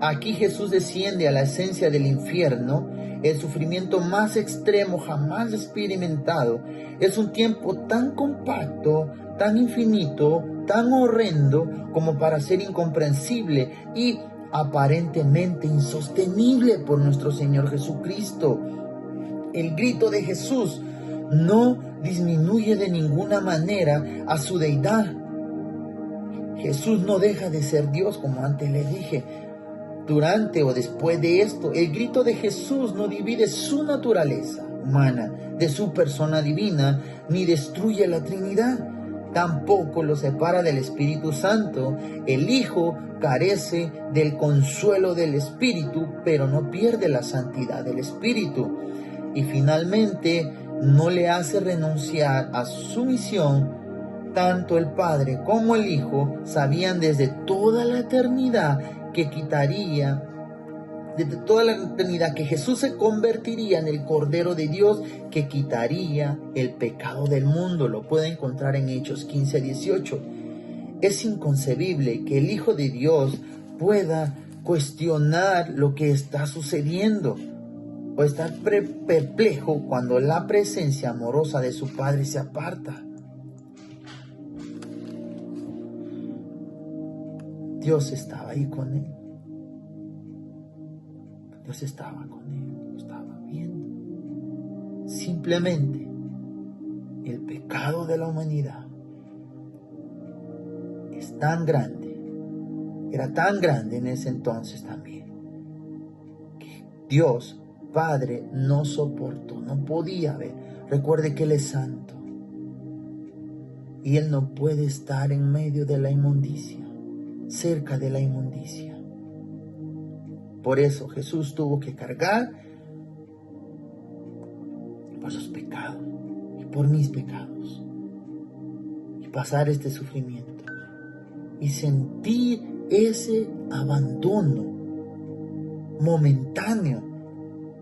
Aquí Jesús desciende a la esencia del infierno, el sufrimiento más extremo jamás experimentado. Es un tiempo tan compacto, tan infinito, tan horrendo como para ser incomprensible y aparentemente insostenible por nuestro Señor Jesucristo. El grito de Jesús no disminuye de ninguna manera a su deidad. Jesús no deja de ser Dios, como antes le dije. Durante o después de esto, el grito de Jesús no divide su naturaleza, humana, de su persona divina, ni destruye la Trinidad. Tampoco lo separa del Espíritu Santo. El Hijo carece del consuelo del Espíritu, pero no pierde la santidad del Espíritu. Y finalmente, no le hace renunciar a su misión. Tanto el Padre como el Hijo sabían desde toda la eternidad que que Jesús se convertiría en el Cordero de Dios que quitaría el pecado del mundo. Lo puede encontrar en Hechos 15:18. Es inconcebible que el Hijo de Dios pueda cuestionar lo que está sucediendo o estar perplejo cuando la presencia amorosa de su Padre se aparta. Dios estaba ahí con él. Dios estaba con él, lo estaba viendo. Simplemente el pecado de la humanidad es tan grande, era tan grande en ese entonces también, que Dios Padre no soportó, no podía ver. Recuerde que Él es santo y Él no puede estar en medio de la inmundicia, cerca de la inmundicia. Por eso Jesús tuvo que cargar por sus pecados y por mis pecados y pasar este sufrimiento y sentir ese abandono momentáneo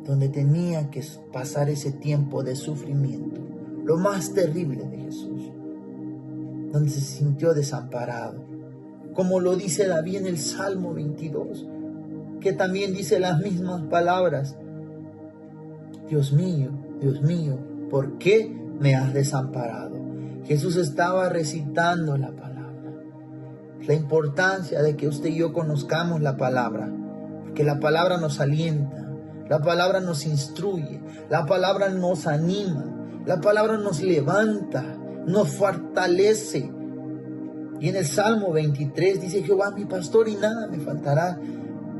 donde tenía que pasar ese tiempo de sufrimiento, lo más terrible de Jesús, donde se sintió desamparado, como lo dice David en el Salmo 22, que también dice las mismas palabras: Dios mío, ¿por qué me has desamparado? Jesús estaba recitando la palabra. La importancia de que usted y yo conozcamos la palabra, porque la palabra nos alienta, la palabra nos instruye, la palabra nos anima, la palabra nos levanta, nos fortalece. Y en el Salmo 23 dice: Jehová mi pastor y nada me faltará.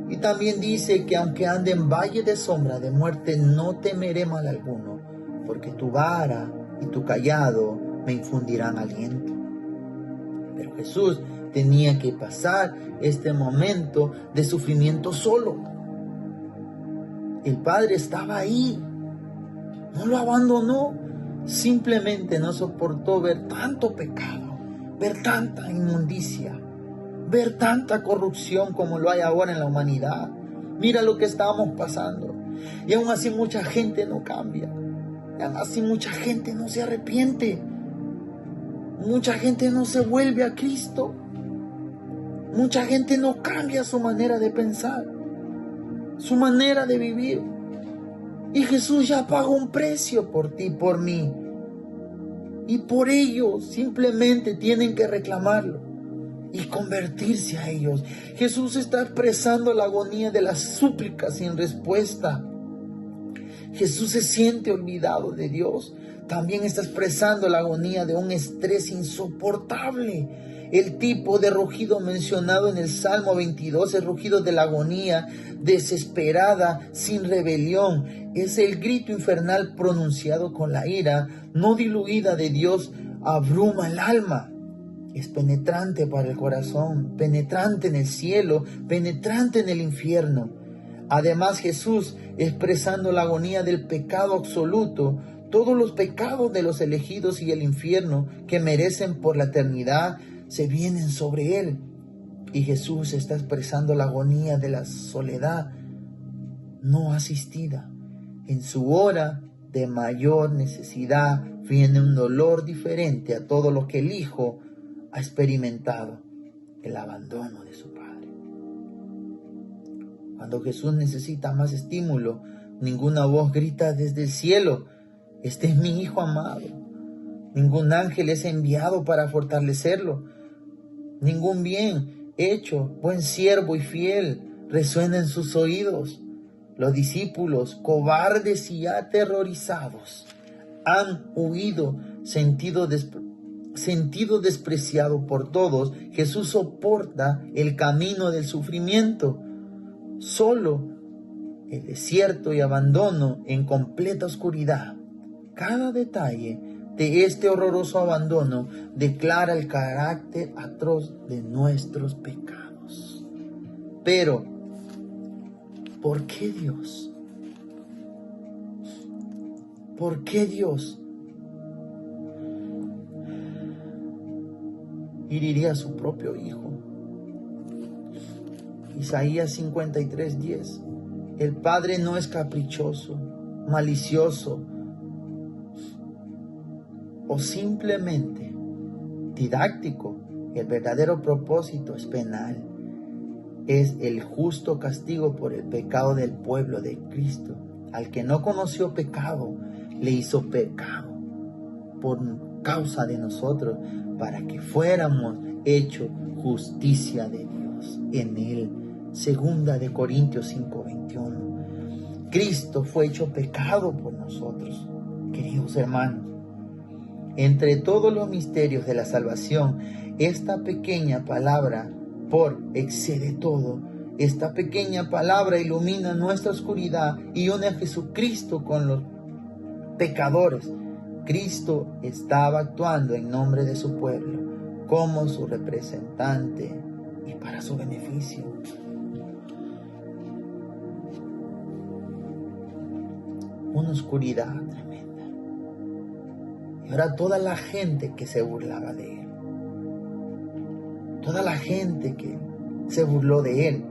Y también dice que aunque ande en valle de sombra de muerte, no temeré mal alguno, porque tu vara y tu cayado me infundirán aliento. Pero Jesús tenía que pasar este momento de sufrimiento solo. El Padre estaba ahí, no lo abandonó, simplemente no soportó ver tanto pecado, ver tanta inmundicia, ver tanta corrupción como lo hay ahora en la humanidad. Mira lo que estamos pasando. Y aún así mucha gente no cambia. Y aún así mucha gente no se arrepiente. Mucha gente no se vuelve a Cristo. Mucha gente no cambia su manera de pensar, su manera de vivir. Y Jesús ya pagó un precio por ti, por mí. Y por ello simplemente tienen que reclamarlo y convertirse a ellos. Jesús está expresando la agonía de las súplicas sin respuesta. Jesús se siente olvidado de Dios. También está expresando la agonía de un estrés insoportable. El tipo de rugido mencionado en el Salmo 22, el rugido de la agonía desesperada, sin rebelión, es el grito infernal pronunciado con la ira, no diluida de Dios, abruma el alma. Es penetrante para el corazón, penetrante en el cielo, penetrante en el infierno. Además, Jesús, expresando la agonía del pecado absoluto, todos los pecados de los elegidos y el infierno que merecen por la eternidad, se vienen sobre él. Y Jesús está expresando la agonía de la soledad no asistida. En su hora de mayor necesidad viene un dolor diferente a todo lo que el Hijo ha experimentado, el abandono de su Padre. Cuando Jesús necesita más estímulo, ninguna voz grita desde el cielo: este es mi Hijo amado. Ningún ángel es enviado para fortalecerlo. Ningún bien hecho, buen siervo y fiel, resuena en sus oídos. Los discípulos, cobardes y aterrorizados, han huido, sentido despreciado por todos. Jesús soporta el camino del sufrimiento. Solo el desierto y abandono en completa oscuridad. Cada detalle de este horroroso abandono declara el carácter atroz de nuestros pecados. Pero, ¿por qué Dios? ¿Por qué Dios hiriría a su propio Hijo? Isaías 53:10. El Padre no es caprichoso, malicioso o simplemente didáctico. El verdadero propósito es penal. Es el justo castigo por el pecado del pueblo de Cristo. Al que no conoció pecado, le hizo pecado por causa de nosotros, para que fuéramos hechos justicia de Dios en él. 2 de Corintios 5:21. Cristo fue hecho pecado por nosotros, queridos hermanos. Entre todos los misterios de la salvación, esta pequeña palabra por excede todo. Esta pequeña palabra ilumina nuestra oscuridad y une a Jesucristo con los pecadores. Cristo estaba actuando en nombre de su pueblo, como su representante y para su beneficio. Una oscuridad tremenda. Y ahora toda la gente que se burlaba de él, toda la gente que se burló de él,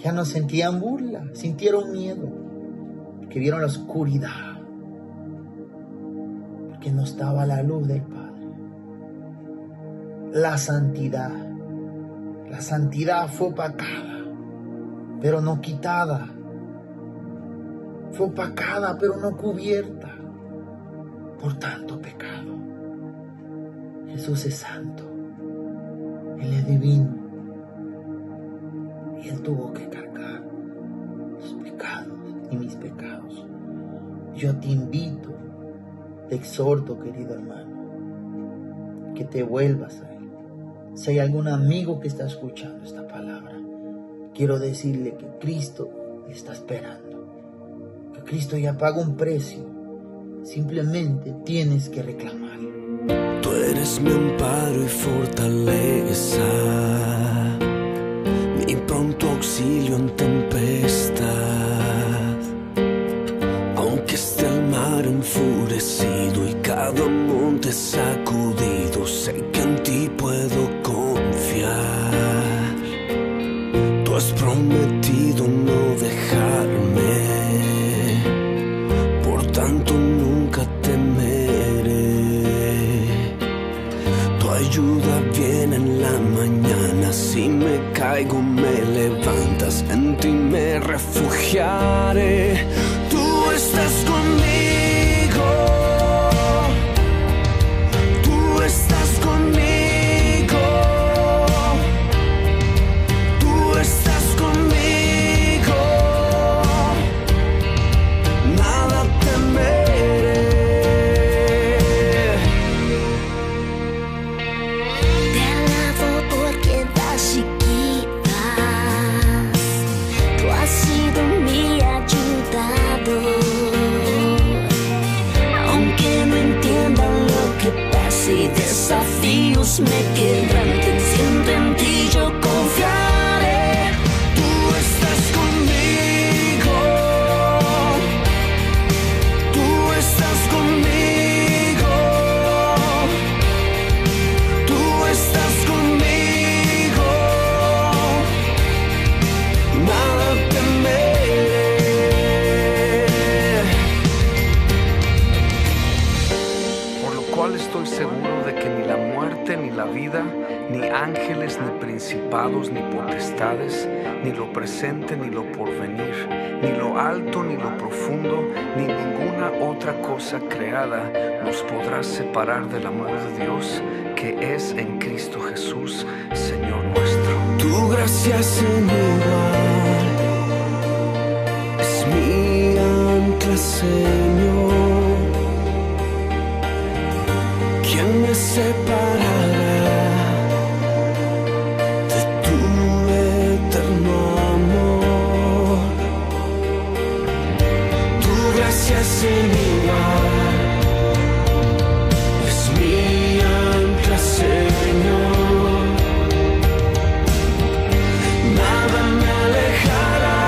ya no sentían burla, sintieron miedo, porque vieron la oscuridad, porque no estaba la luz del Padre. La santidad fue opacada, pero no quitada. Fue opacada, pero no cubierta por tanto pecado. Jesús es santo, Él es divino, y Él tuvo que cargar sus pecados y mis pecados. Yo te invito, te exhorto, querido hermano, que te vuelvas a Él. Si hay algún amigo que está escuchando esta palabra, quiero decirle que Cristo está esperando. Que Cristo ya pagó un precio. Simplemente tienes que reclamar. Tú eres mi amparo y fortaleza, mi pronto auxilio en tempestad. Aunque esté el mar enfurecido y cada monte sacudido, sé que en ti puedo confiar. Tú has prometido no dejarme, por tanto nunca temeré. Tu ayuda viene en la mañana, si me caigo me levantas, en ti me refugiaré. Tú estás conmigo, tú estás conmigo, tú estás conmigo, nada temeré. Te alabo porque das y quitas, tú has sido mi ayudador. Aunque no entiendan lo que pasa y desafíos me quebranten, siempre en ti yo confiaré. Tú estás conmigo, tú estás conmigo, tú estás conmigo, nada temeré. Por lo cual estoy seguro de que ni la muerte ni la vida, ni ángeles ni principados ni potestades, ni lo presente ni lo porvenir, ni lo alto ni lo profundo, ni ninguna otra cosa creada nos podrá separar del amor de Dios que es en Cristo Jesús, Señor nuestro. Tu gracia, Señor, es mi ancla, Señor. ¿Quién me separará de tu eterno amor? sin igual. Es mi ancla, Señor. Nada me alejará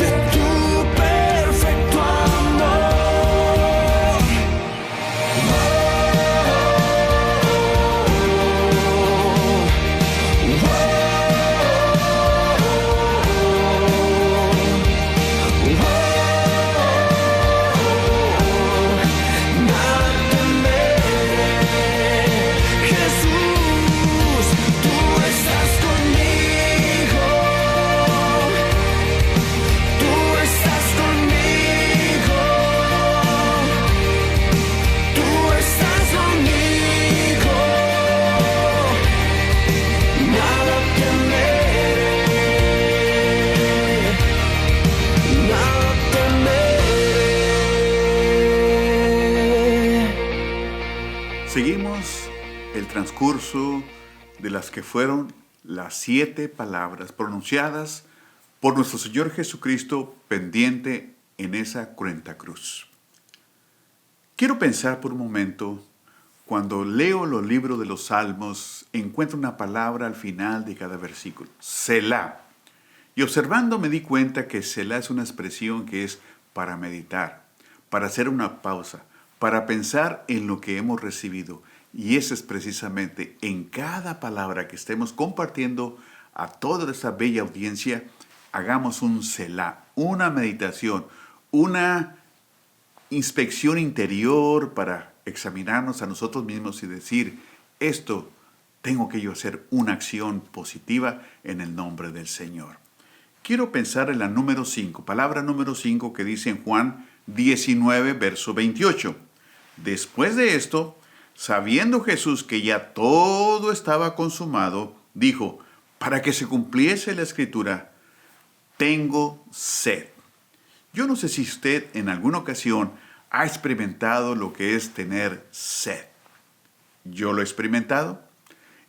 de tu perfecto amor. Nada temeré, Jesús, tú estás conmigo. Tú estás conmigo. Tú estás conmigo. Nada temeré. Nada temeré. Seguimos el transcurso de las que fueron las 7 palabras pronunciadas por nuestro Señor Jesucristo pendiente en esa cruenta cruz. Quiero pensar por un momento, cuando leo los libros de los Salmos, encuentro una palabra al final de cada versículo, Selah. Y observando me di cuenta que Selah es una expresión que es para meditar, para hacer una pausa, para pensar en lo que hemos recibido. Y ese es precisamente en cada palabra que estemos compartiendo a toda esta bella audiencia, hagamos un Selah, una meditación, una inspección interior para examinarnos a nosotros mismos y decir, esto tengo que yo hacer una acción positiva en el nombre del Señor. Quiero pensar en la número 5, palabra número 5 que dice en Juan 19, verso 28. Después de esto, sabiendo Jesús que ya todo estaba consumado, dijo, para que se cumpliese la Escritura, tengo sed. Yo no sé si usted en alguna ocasión ha experimentado lo que es tener sed. Yo lo he experimentado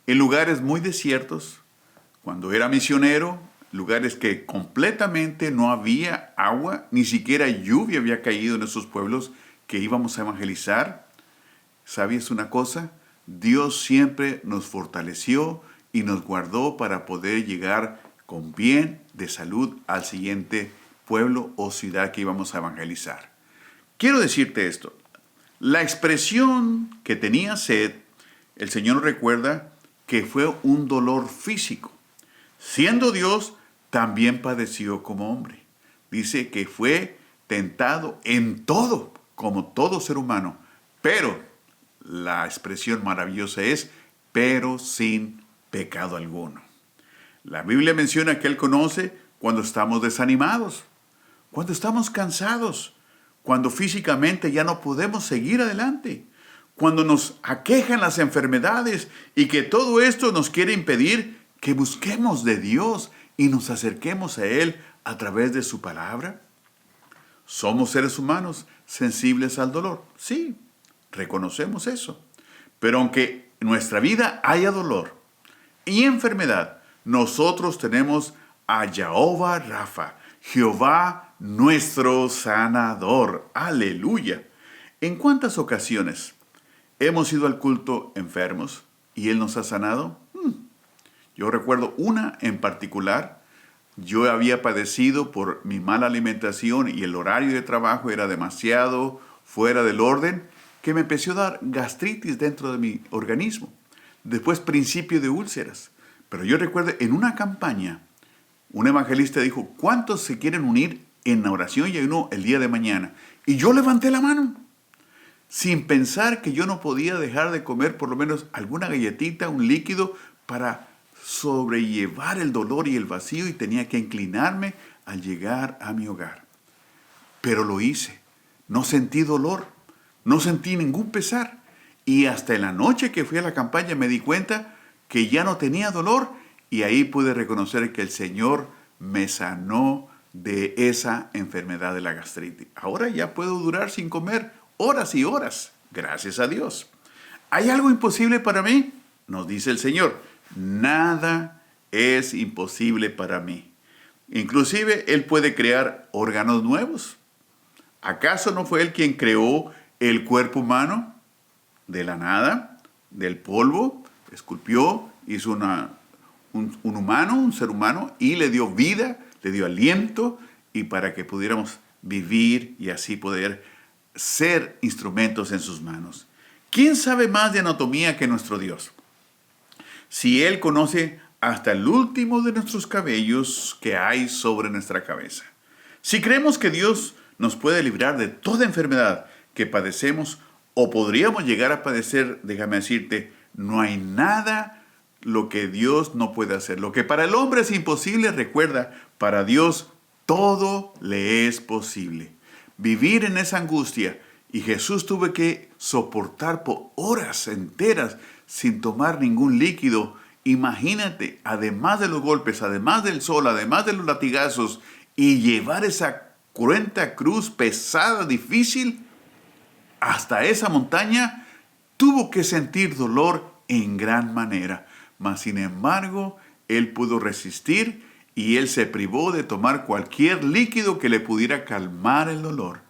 en lugares muy desiertos, cuando era misionero, lugares que completamente no había agua, ni siquiera lluvia había caído en esos pueblos que íbamos a evangelizar. ¿Sabías una cosa? Dios siempre nos fortaleció y nos guardó para poder llegar con bien de salud al siguiente pueblo o ciudad que íbamos a evangelizar. Quiero decirte esto. La expresión que tenía sed, el Señor nos recuerda que fue un dolor físico. Siendo Dios, también padeció como hombre. Dice que fue tentado en todo, como todo ser humano. Pero la expresión maravillosa es, pero sin pecado alguno. La Biblia menciona que Él conoce cuando estamos desanimados, cuando estamos cansados, cuando físicamente ya no podemos seguir adelante, cuando nos aquejan las enfermedades y que todo esto nos quiere impedir que busquemos de Dios y nos acerquemos a Él a través de su palabra. Somos seres humanos sensibles al dolor. Sí, reconocemos eso. Pero aunque en nuestra vida haya dolor y enfermedad, nosotros tenemos a Jehová Rafa, Jehová nuestro sanador. ¡Aleluya! ¿En cuántas ocasiones hemos ido al culto enfermos y Él nos ha sanado? Yo recuerdo una en particular. Yo había padecido por mi mala alimentación y el horario de trabajo era demasiado fuera del orden, que me empezó a dar gastritis dentro de mi organismo. Después principio de úlceras. Pero yo recuerdo en una campaña, un evangelista dijo, ¿cuántos se quieren unir en la oración y ayuno el día de mañana? Y yo levanté la mano, sin pensar que yo no podía dejar de comer por lo menos alguna galletita, un líquido, para sobrellevar el dolor y el vacío, y tenía que inclinarme al llegar a mi hogar. Pero lo hice. No sentí dolor, no sentí ningún pesar. Y hasta en la noche que fui a la campaña me di cuenta que ya no tenía dolor, y ahí pude reconocer que el Señor me sanó de esa enfermedad de la gastritis. Ahora ya puedo durar sin comer horas y horas, gracias a Dios. ¿Hay algo imposible para mí? Nos dice el Señor, nada es imposible para mí. Inclusive Él puede crear órganos nuevos. ¿Acaso no fue Él quien creó el cuerpo humano de la nada, del polvo? Esculpió, hizo un humano, un ser humano, y le dio vida, le dio aliento, y para que pudiéramos vivir y así poder ser instrumentos en sus manos. ¿Quién sabe más de anatomía que nuestro Dios? Si Él conoce hasta el último de nuestros cabellos que hay sobre nuestra cabeza. Si creemos que Dios nos puede librar de toda enfermedad que padecemos o podríamos llegar a padecer, déjame decirte, no hay nada lo que Dios no puede hacer. Lo que para el hombre es imposible, recuerda, para Dios todo le es posible. Vivir en esa angustia, y Jesús tuvo que soportar por horas enteras sin tomar ningún líquido. Imagínate, además de los golpes, además del sol, además de los latigazos, y llevar esa cruenta cruz pesada, difícil, hasta esa montaña, tuvo que sentir dolor en gran manera. Mas sin embargo, Él pudo resistir y Él se privó de tomar cualquier líquido que le pudiera calmar el dolor.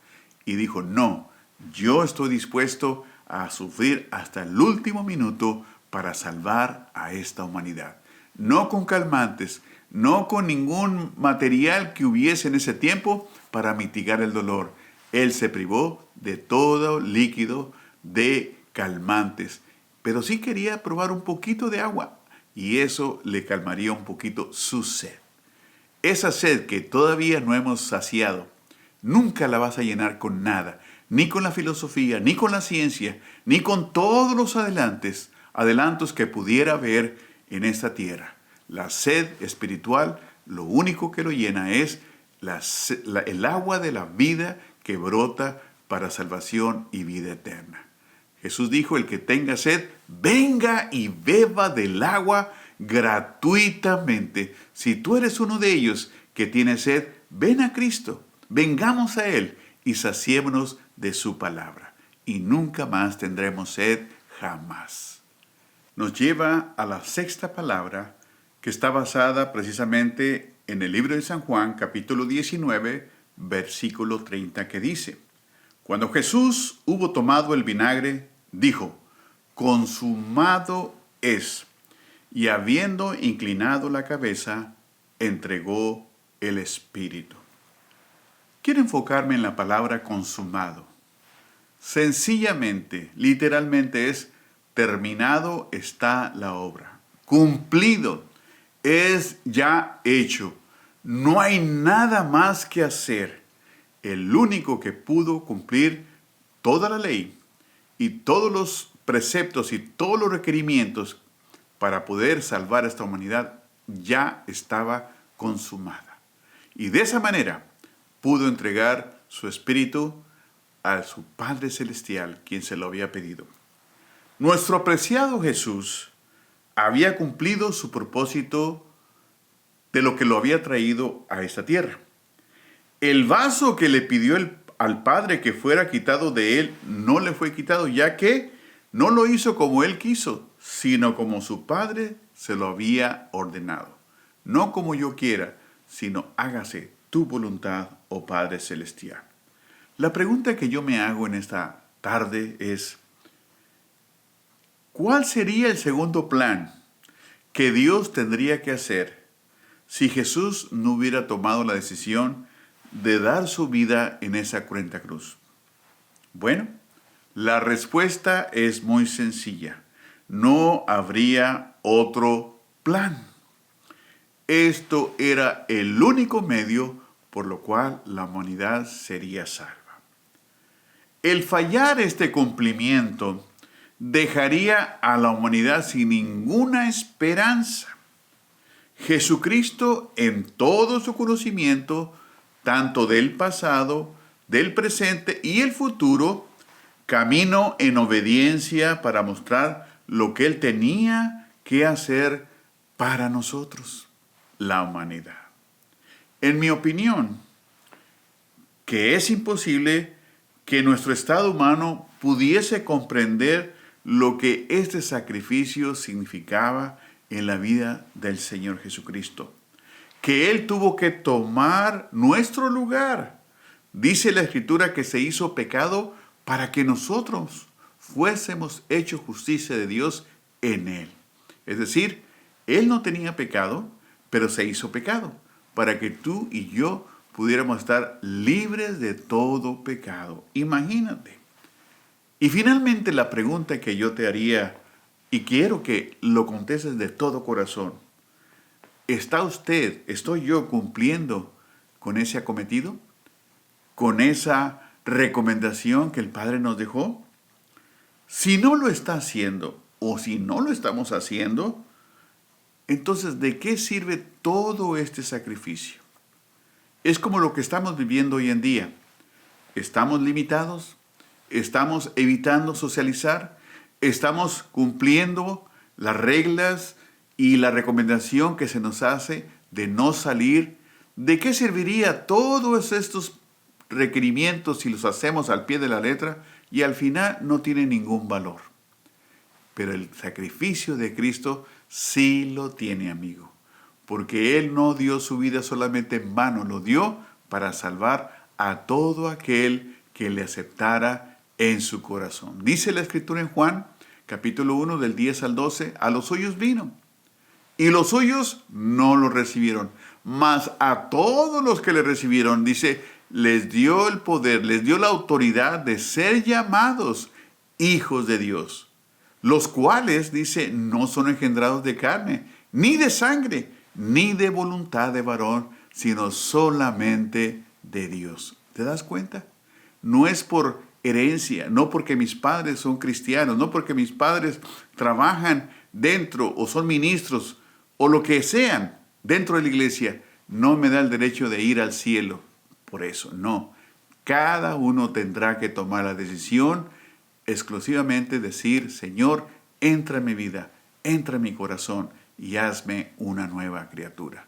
Y dijo, no, yo estoy dispuesto a sufrir hasta el último minuto para salvar a esta humanidad. No con calmantes, no con ningún material que hubiese en ese tiempo para mitigar el dolor. Él se privó de todo líquido de calmantes, pero sí quería probar un poquito de agua y eso le calmaría un poquito su sed. Esa sed que todavía no hemos saciado, nunca la vas a llenar con nada, ni con la filosofía, ni con la ciencia, ni con todos los adelantos que pudiera haber en esta tierra. La sed espiritual, lo único que lo llena es el agua de la vida que brota para salvación y vida eterna. Jesús dijo, el que tenga sed, venga y beba del agua gratuitamente. Si tú eres uno de ellos que tiene sed, ven a Cristo, vengamos a Él y saciémonos de su palabra. Y nunca más tendremos sed, jamás. Nos lleva a la sexta palabra, que está basada precisamente en el libro de San Juan, capítulo 19, versículo 30, que dice, cuando Jesús hubo tomado el vinagre, dijo, consumado es, y habiendo inclinado la cabeza, entregó el Espíritu. Quiero enfocarme en la palabra consumado. Sencillamente, literalmente es, terminado está la obra, cumplido, es ya hecho. No hay nada más que hacer. El único que pudo cumplir toda la ley y todos los preceptos y todos los requerimientos para poder salvar a esta humanidad ya estaba consumada. Y de esa manera pudo entregar su espíritu a su Padre Celestial, quien se lo había pedido. Nuestro apreciado Jesús había cumplido su propósito de lo que lo había traído a esta tierra. El vaso que le pidió al Padre que fuera quitado de él, no le fue quitado, ya que no lo hizo como él quiso, sino como su Padre se lo había ordenado. No como yo quiera, sino hágase tu voluntad, oh Padre Celestial. La pregunta que yo me hago en esta tarde es, ¿cuál sería el segundo plan que Dios tendría que hacer si Jesús no hubiera tomado la decisión de dar su vida en esa cruenta cruz? Bueno, la respuesta es muy sencilla. No habría otro plan. Esto era el único medio por lo cual la humanidad sería salva. El fallar este cumplimiento dejaría a la humanidad sin ninguna esperanza. Jesucristo, en todo su conocimiento, tanto del pasado, del presente y el futuro, caminó en obediencia para mostrar lo que Él tenía que hacer para nosotros, la humanidad. En mi opinión, que es imposible que nuestro estado humano pudiese comprender lo que este sacrificio significaba en la vida del Señor Jesucristo. Que Él tuvo que tomar nuestro lugar, Dice la Escritura que se hizo pecado para que nosotros fuésemos hechos justicia de Dios en Él. Es decir, Él no tenía pecado, pero se hizo pecado para que tú y yo pudiéramos estar libres de todo pecado. Imagínate. Y finalmente la pregunta que yo te haría, y quiero que lo contestes de todo corazón: estoy yo cumpliendo con ese acometido? ¿Con esa recomendación que el Padre nos dejó? Si no lo está haciendo, o si no lo estamos haciendo, entonces, ¿de qué sirve todo este sacrificio? Es como lo que estamos viviendo hoy en día. Estamos limitados, estamos evitando socializar, estamos cumpliendo las reglas y la recomendación que se nos hace de no salir. ¿De qué serviría todos estos requerimientos si los hacemos al pie de la letra y al final no tienen ningún valor? Pero el sacrificio de Cristo sí lo tiene, amigo, porque Él no dio su vida solamente en vano, lo dio para salvar a todo aquel que le aceptara en su corazón. Dice la Escritura en Juan, capítulo 1, del 10 al 12, a los suyos vino, y los suyos no lo recibieron, mas a todos los que le recibieron, dice, les dio el poder, les dio la autoridad de ser llamados hijos de Dios, los cuales, dice, no son engendrados de carne, ni de sangre, ni de voluntad de varón, sino solamente de Dios. ¿Te das cuenta? No es por herencia, no porque mis padres son cristianos, no porque mis padres trabajan dentro o son ministros o lo que sean dentro de la iglesia, no me da el derecho de ir al cielo. Por eso, no. Cada uno tendrá que tomar la decisión exclusivamente decir: Señor, entra en mi vida, entra en mi corazón y hazme una nueva criatura.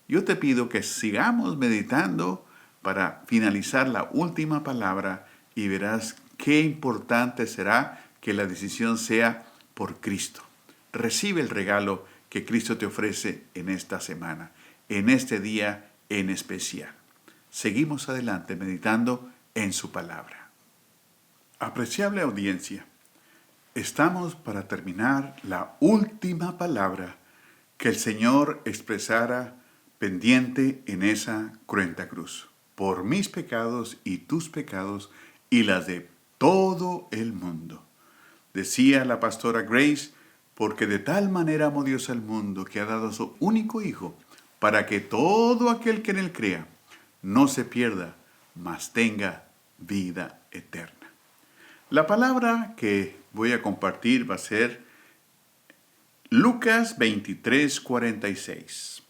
Yo te pido que sigamos meditando para finalizar la última palabra y verás qué importante será que la decisión sea por Cristo. Recibe el regalo que Cristo te ofrece en esta semana, en este día en especial. Seguimos adelante meditando en su palabra. Apreciable audiencia, estamos para terminar la última palabra que el Señor expresara pendiente en esa cruenta cruz, por mis pecados y tus pecados y las de todo el mundo. Decía la pastora Grace: porque de tal manera amó Dios al mundo que ha dado a su único Hijo, para que todo aquel que en él crea no se pierda, mas tenga vida eterna. La palabra que voy a compartir va a ser Lucas 23:46.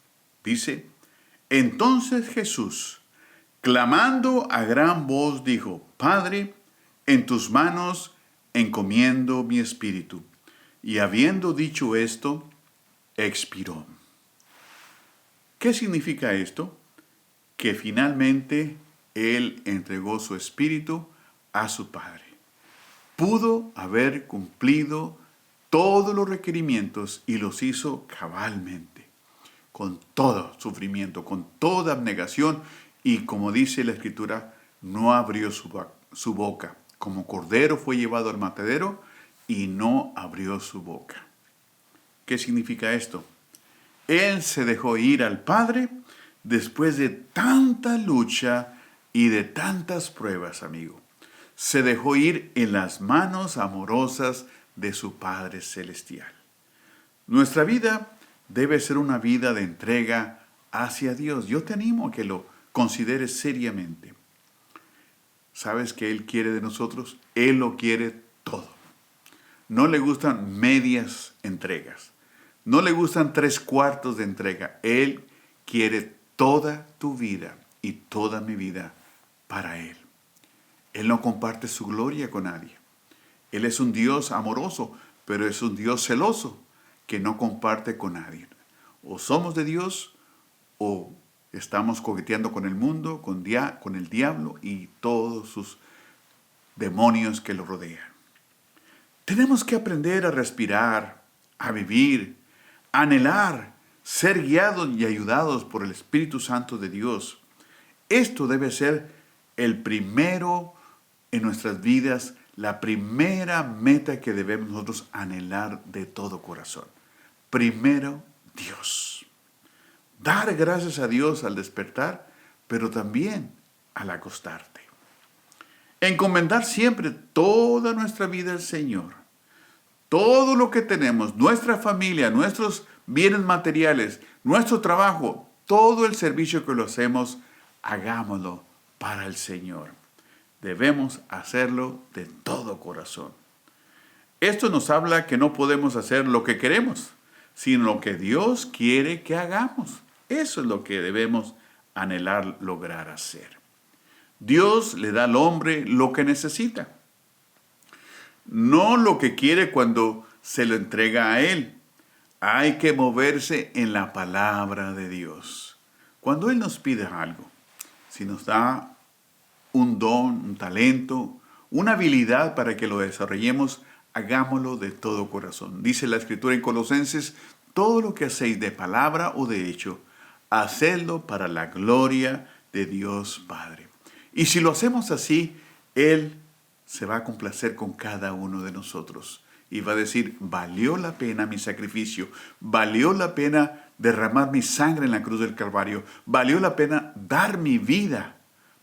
Dice: entonces Jesús, clamando a gran voz, dijo: Padre, en tus manos encomiendo mi espíritu. Y habiendo dicho esto, expiró. ¿Qué significa esto? Que finalmente Él entregó su espíritu a su Padre. Pudo haber cumplido todos los requerimientos y los hizo cabalmente, con todo sufrimiento, con toda abnegación, y como dice la Escritura, no abrió su boca. Como cordero fue llevado al matadero y no abrió su boca. ¿Qué significa esto? Él se dejó ir al Padre después de tanta lucha y de tantas pruebas, amigo. Se dejó ir en las manos amorosas de su Padre Celestial. Nuestra vida debe ser una vida de entrega hacia Dios. Yo te animo a que lo consideres seriamente. ¿Sabes qué Él quiere de nosotros? Él lo quiere todo. No le gustan medias entregas. No le gustan 3/4 de entrega. Él quiere toda tu vida y toda mi vida para Él. Él no comparte su gloria con nadie. Él es un Dios amoroso, pero es un Dios celoso que no comparte con nadie. O somos de Dios o estamos coqueteando con el mundo, con el diablo y todos sus demonios que lo rodean. Tenemos que aprender a respirar, a vivir, a anhelar, ser guiados y ayudados por el Espíritu Santo de Dios. Esto debe ser el primero en nuestras vidas, la primera meta que debemos nosotros anhelar de todo corazón. Primero, Dios. Dar gracias a Dios al despertar, pero también al acostarte. Encomendar siempre toda nuestra vida al Señor. Todo lo que tenemos, nuestra familia, nuestros bienes materiales, nuestro trabajo, todo el servicio que lo hacemos, hagámoslo para el Señor. Debemos hacerlo de todo corazón. Esto nos habla que no podemos hacer lo que queremos, sino lo que Dios quiere que hagamos. Eso es lo que debemos anhelar lograr hacer. Dios le da al hombre lo que necesita, no lo que quiere cuando se lo entrega a Él. Hay que moverse en la palabra de Dios. Cuando Él nos pide algo, si nos da un don, un talento, una habilidad para que lo desarrollemos, hagámoslo de todo corazón. Dice la Escritura en Colosenses, todo lo que hacéis de palabra o de hecho, hacedlo para la gloria de Dios Padre. Y si lo hacemos así, Él se va a complacer con cada uno de nosotros. Y va a decir, valió la pena mi sacrificio, valió la pena derramar mi sangre en la cruz del Calvario, valió la pena dar mi vida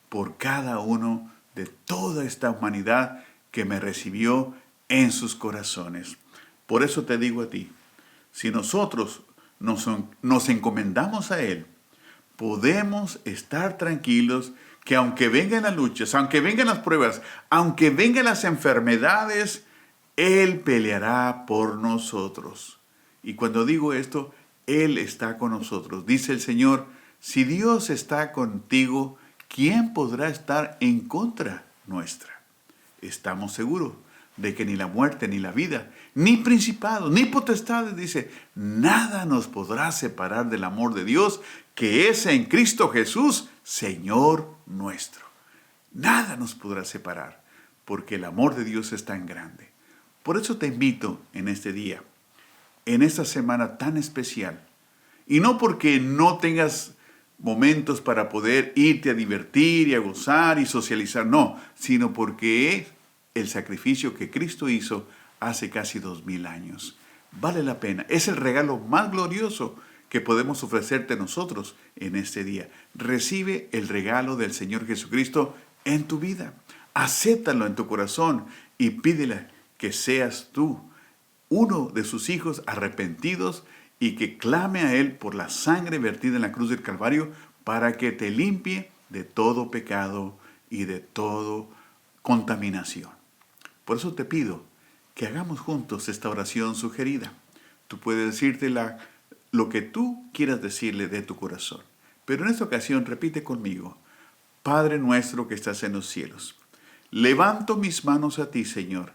por cada uno de toda esta humanidad que me recibió en sus corazones. Por eso te digo a ti, si nosotros nos encomendamos a Él, podemos estar tranquilos que aunque vengan las luchas, aunque vengan las pruebas, aunque vengan las enfermedades, Él peleará por nosotros. Y cuando digo esto, Él está con nosotros. Dice el Señor, si Dios está contigo, ¿quién podrá estar en contra nuestra? Estamos seguros de que ni la muerte, ni la vida, ni principados, ni potestades, dice, nada nos podrá separar del amor de Dios, que es en Cristo Jesús, Señor nuestro. Nada nos podrá separar, porque el amor de Dios es tan grande. Por eso te invito en este día, en esta semana tan especial, y no porque no tengas momentos para poder irte a divertir y a gozar y socializar, no, sino porque es el sacrificio que Cristo hizo hace casi 2000 años. Vale la pena, es el regalo más glorioso que podemos ofrecerte nosotros en este día. Recibe el regalo del Señor Jesucristo en tu vida. Acéptalo en tu corazón y pídele que seas tú uno de sus hijos arrepentidos y que clame a Él por la sangre vertida en la cruz del Calvario para que te limpie de todo pecado y de toda contaminación. Por eso te pido que hagamos juntos esta oración sugerida. Tú puedes decirte lo que tú quieras decirle de tu corazón. Pero en esta ocasión repite conmigo, Padre nuestro que estás en los cielos, levanto mis manos a ti, Señor,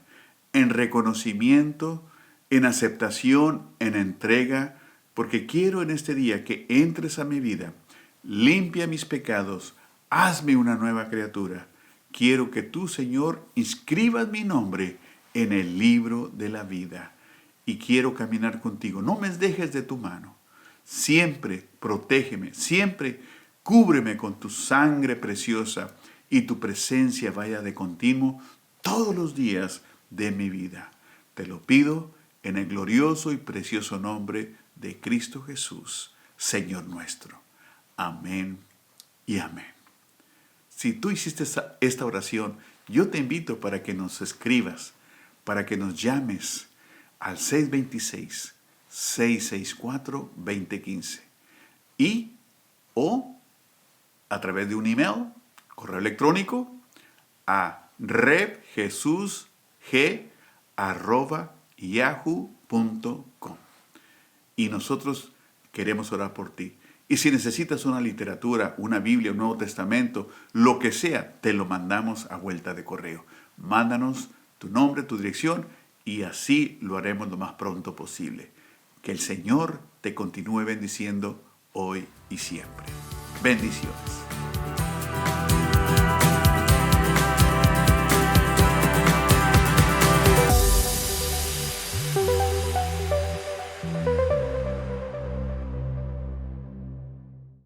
en reconocimiento, en aceptación, en entrega, porque quiero en este día que entres a mi vida, limpia mis pecados, hazme una nueva criatura. Quiero que tú, Señor, inscribas mi nombre en el libro de la vida. Y quiero caminar contigo. No me dejes de tu mano. Siempre protégeme, siempre cúbreme con tu sangre preciosa y tu presencia vaya de continuo todos los días de mi vida. Te lo pido en el glorioso y precioso nombre de Cristo Jesús, Señor nuestro. Amén y amén. Si tú hiciste esta oración, yo te invito para que nos escribas, para que nos llames al 626-664-2015 o a través de un email, correo electrónico a repjesusg@yahoo.com. Y nosotros queremos orar por ti. Y si necesitas una literatura, una Biblia, un Nuevo Testamento, lo que sea, te lo mandamos a vuelta de correo. Mándanos tu nombre, tu dirección, y así lo haremos lo más pronto posible. Que el Señor te continúe bendiciendo hoy y siempre. Bendiciones.